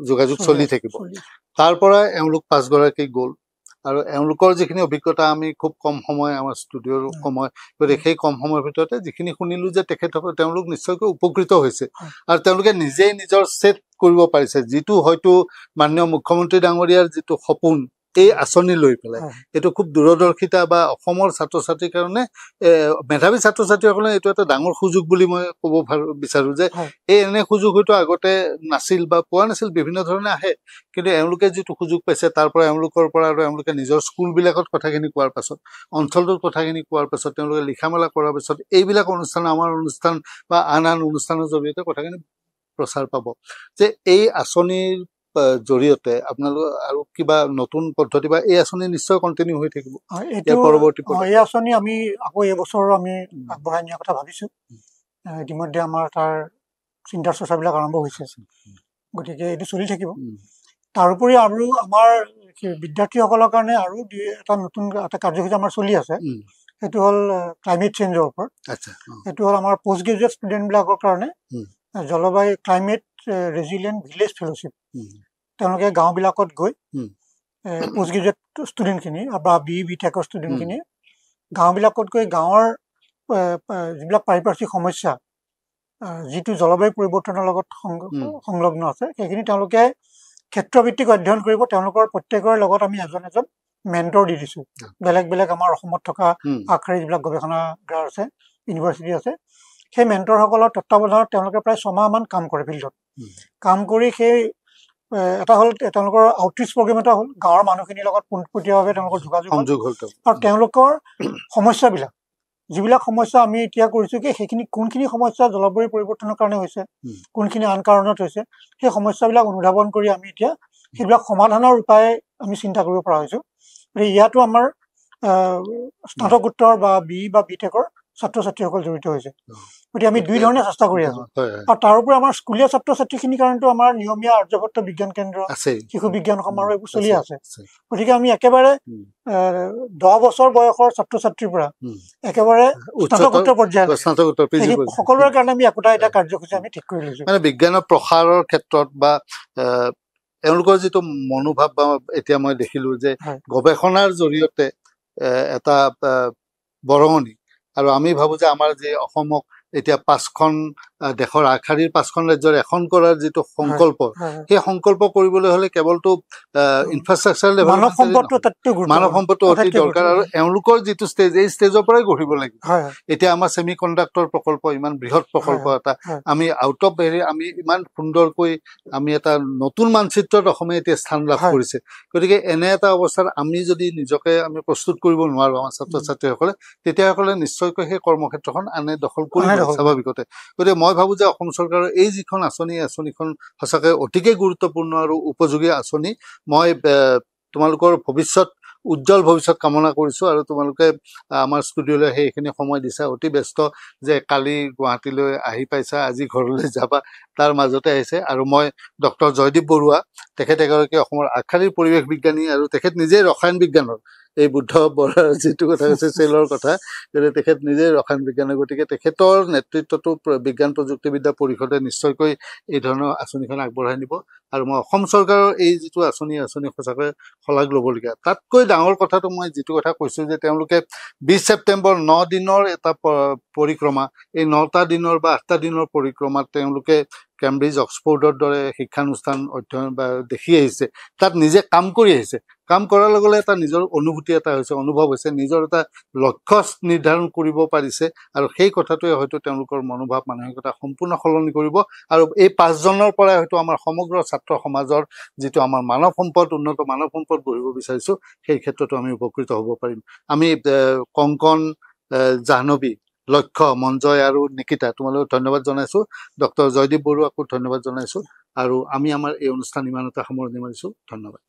যোগাযোগ চলি থাকিব তাৰ পৰা এওঁলোক 5গৰাকী গ'ল আৰু এওঁলোকৰ যিখিনি অভিজ্ঞতা আমি খুব কম সময় আমাৰ ষ্টুডিঅ'ৰ সময় গতিকে সেই কম সময়ৰ ভিতৰতে যিখিনি শুনিলোঁ যে তেখেতসকল তেওঁলোক নিশ্চয়কৈ উপকৃত হৈছে আৰু তেওঁলোকে নিজেই নিজৰ ছেট কৰিব পাৰিছে যিটো হয়তো মাননীয় মুখ্যমন্ত্ৰী ডাঙৰীয়াৰ যিটো সপোন এই আঁচনি লৈ পেলাই এইটো খুব দূৰদৰ্শিতা বা অসমৰ ছাত্ৰ ছাত্ৰীৰ কাৰণে মেধাৱী ছাত্ৰ ছাত্ৰীসকলে এইটো এটা ডাঙৰ সুযোগ বুলি মই ক'ব বিচাৰোঁ যে এই এনে সুযোগ হয়তো আগতে নাছিল বা পোৱা নাছিল বিভিন্ন ধৰণে আহে কিন্তু এওঁলোকে যিটো সুযোগ পাইছে তাৰ পৰা এওঁলোকৰ পৰা আৰু এওঁলোকে নিজৰ স্কুলবিলাকত কথাখিনি কোৱাৰ পাছত অঞ্চলটোৰ কথাখিনি কোৱাৰ পাছত তেওঁলোকে লিখা মেলা কৰাৰ পাছত এইবিলাক অনুষ্ঠান আমাৰ অনুষ্ঠান বা আন অনুষ্ঠানৰ জৰিয়তে কথাখিনি প্ৰচাৰ পাব যে এই আঁচনিৰ জৰিয়তে আপোনালোক আৰু কিবা নতুন পদ্ধতি বা এই আঁচনি নিশ্চয় কণ্টিনিউ হৈ থাকিব এইটো পৰৱৰ্তী এই আঁচনি আমি আকৌ এইবছৰ আমি আগবঢ়াই নিয়াৰ কথা ভাবিছোঁ ইতিমধ্যে আমাৰ তাৰ চিন্তা চৰ্চাবিলাক আৰম্ভ হৈছে গতিকে এইটো চলি থাকিব তাৰোপৰি আৰু আমাৰ বিদ্যাৰ্থীসকলৰ কাৰণে আৰু এটা নতুন এটা কাৰ্যসূচী আমাৰ চলি আছে সেইটো হ'ল ক্লাইমেট চেঞ্জৰ ওপৰত সেইটো হ'ল আমাৰ পষ্ট গ্ৰেজুৱেট ষ্টুডেণ্টবিলাকৰ কাৰণে জলবায়ু ক্লাইমেট ৰেজিলিয়েণ্ট ভিলেজ ফেলোশ্বিপ তেওঁলোকে গাঁওবিলাকত গৈ পষ্ট গ্ৰেজুৱেট ষ্টুডেণ্টখিনি বা বি টেকৰ ষ্টুডেণ্টখিনি গাঁওবিলাকত গৈ গাঁৱৰ যিবিলাক পাৰিপাৰ্শ্বিক সমস্যা যিটো জলবায়ু পৰিৱৰ্তনৰ লগত সংলগ্ন আছে সেইখিনি তেওঁলোকে ক্ষেত্ৰভিত্তিক অধ্যয়ন কৰিব তেওঁলোকৰ প্ৰত্যেকৰে লগত আমি এজন এজন মেণ্টৰ দি দিছোঁ বেলেগ বেলেগ আমাৰ অসমত থকা আগশাৰীৰ যিবিলাক গৱেষণাগাৰ আছে ইউনিভাৰ্চিটি আছে সেই মেণ্টৰসকলৰ তত্ত্বাৱধানত তেওঁলোকে প্ৰায় 6 মাহমান কাম কৰে ফিল্ডত কাম কৰি সেই এটা হ'ল তেওঁলোকৰ আউটৰিচ প্ৰগ্ৰেম এটা হ'ল গাঁৱৰ মানুহখিনিৰ লগত পোনপটীয়াভাৱে তেওঁলোকৰ যোগাযোগ হ'ল আৰু তেওঁলোকৰ সমস্যাবিলাক যিবিলাক সমস্যা আমি এতিয়া কৰিছোঁ কি সেইখিনি কোনখিনি সমস্যা জলবায়ু পৰিৱৰ্তনৰ কাৰণে হৈছে কোনখিনি আন কাৰণত হৈছে সেই সমস্যাবিলাক অনুধাৱন কৰি আমি এতিয়া সেইবিলাক সমাধানৰ উপায় আমি চিন্তা কৰিব পৰা হৈছোঁ গতিকে ইয়াতো আমাৰ স্নাতকোত্তৰ বা বি টেকৰ ছাত্ৰ ছাত্ৰীসকল জড়িত হৈছে গতিকে আমি দুই ধৰণে চেষ্টা কৰি আছোঁ আৰু তাৰোপৰি আমাৰ স্কুলীয়া ছাত্ৰ ছাত্ৰীখিনিৰ কাৰণেতো আমাৰ নিয়মীয়া আৰ্যভট্ট বিজ্ঞান কেন্দ্ৰ শিশু বিজ্ঞান সমাৰোহ এইবোৰ চলি আছে গতিকে আমি একেবাৰে 10 বছৰ বয়সৰ ছাত্ৰ ছাত্ৰীৰ পৰা একেবাৰে স্নাতকোত্তৰ পৰ্যায়লৈ সকলোৰে কাৰণে আমি একোটা এটা কাৰ্যসূচী আমি ঠিক কৰি লৈছোঁ মানে বিজ্ঞানৰ প্ৰসাৰৰ ক্ষেত্ৰত বা এওঁলোকৰ যিটো মনোভাৱ বা এতিয়া মই দেখিলোঁ যে গৱেষণাৰ জৰিয়তে এটা বৰঙণি আৰু আমি ভাবোঁ যে আমাৰ যে অসমক এতিয়া 5খন দেশৰ আগশাৰীৰ 5খন ৰাজ্যৰ এখন কৰাৰ যিটো সংকল্প সেই সংকল্প কৰিবলৈ হ'লে কেৱলতো ইনফ্ৰাষ্ট্ৰাকচাৰ লেভেল মানৱ সম্পদটো অতি দৰকাৰ আৰু এওঁলোকৰ যিটো ষ্টেজ এই ষ্টেজৰ পৰাই গঢ়িব লাগিব এতিয়া আমাৰ ছেমি কণ্ডাক্টৰ প্ৰকল্প ইমান বৃহৎ প্ৰকল্প এটা আমি আউট অফ আমি ইমান সুন্দৰকৈ আমি এটা নতুন মানচিত্ৰত অসমে এতিয়া স্থান লাভ কৰিছে গতিকে এনে এটা অৱস্থাত আমি যদি নিজকে আমি প্ৰস্তুত কৰিব নোৱাৰোঁ আমাৰ ছাত্ৰ ছাত্ৰীসকলে তেতিয়াসকলে নিশ্চয়কৈ সেই কৰ্মক্ষেত্ৰখন আনে দখল কৰিব স্বাভাৱিকতে গতিকে মই ভাবোঁ যে অসম চৰকাৰৰ এই যিখন আঁচনিখন সঁচাকৈ অতিকে গুৰুত্বপূৰ্ণ আৰু উপযোগী আঁচনি মই তোমালোকৰ উজ্জ্বল ভৱিষ্যত কামনা কৰিছোঁ আৰু তোমালোকে আমাৰ ষ্টুডিঅ'লৈ সেইখিনি সময় দিছা অতি ব্যস্ত যে কালি গুৱাহাটীলৈ আহি পাইছা আজি ঘৰলৈ যাবা তাৰ মাজতে আহিছে আৰু মই ডক্টৰ জয়দীপ বৰুৱা তেখেত এগৰাকী অসমৰ আগশাৰীৰ পৰিৱেশ বিজ্ঞানী আৰু তেখেত নিজেই ৰসায়ন বিজ্ঞানৰ এই বুদ্ধ বৰাৰ যিটো কথা কৈছে চেলৰ কথা তেখেত নিজেই ৰসায়ন বিজ্ঞানৰ গতিকে তেখেতৰ নেতৃত্বতো বিজ্ঞান প্ৰযুক্তিবিদ্যা পৰিষদে নিশ্চয়কৈ এই ধৰণৰ আঁচনিখন আগবঢ়াই নিব আৰু মই অসম চৰকাৰৰ এই যিটো আঁচনি সঁচাকৈ শলাগ ল'বলগীয়া তাতকৈ ডাঙৰ কথাটো মই যিটো কথা কৈছোঁ যে তেওঁলোকে 20 ছেপ্টেম্বৰ 9 দিনৰ এটা পৰিক্ৰমা এই 9টা দিনৰ বা 8টা দিনৰ পৰিক্ৰমাত তেওঁলোকে কেম্ব্ৰিজ অক্সফৰ্ডৰ দৰে শিক্ষানুষ্ঠান অধ্যয়ন বা দেখি আহিছে তাত নিজে কাম কৰি আহিছে কাম কৰাৰ লগে লগে এটা নিজৰ অনুভূতি এটা হৈছে অনুভৱ হৈছে নিজৰ এটা লক্ষ্য নিৰ্ধাৰণ কৰিব পাৰিছে আৰু সেই কথাটোৱে হয়তো তেওঁলোকৰ মনোভাৱ মানসিকতা সম্পূৰ্ণ সলনি কৰিব আৰু এই 5জনৰ পৰাই হয়তো আমাৰ সমগ্ৰ ছাত্ৰ সমাজৰ যিটো আমাৰ মানৱ সম্পদ উন্নত মানৱ সম্পদ গঢ়িব বিচাৰিছোঁ সেই ক্ষেত্ৰতো আমি উপকৃত হ'ব পাৰিম আমি কংকন জাহ্নৱী লক্ষ্য মঞ্জয় আৰু নিকিতা তোমালোকক ধন্যবাদ জনাইছোঁ ডক্টৰ জয়দীপ বৰুৱাকো ধন্যবাদ জনাইছোঁ আৰু আমি আমাৰ এই অনুষ্ঠান ইমানতে সামৰণি মাৰিছোঁ ধন্যবাদ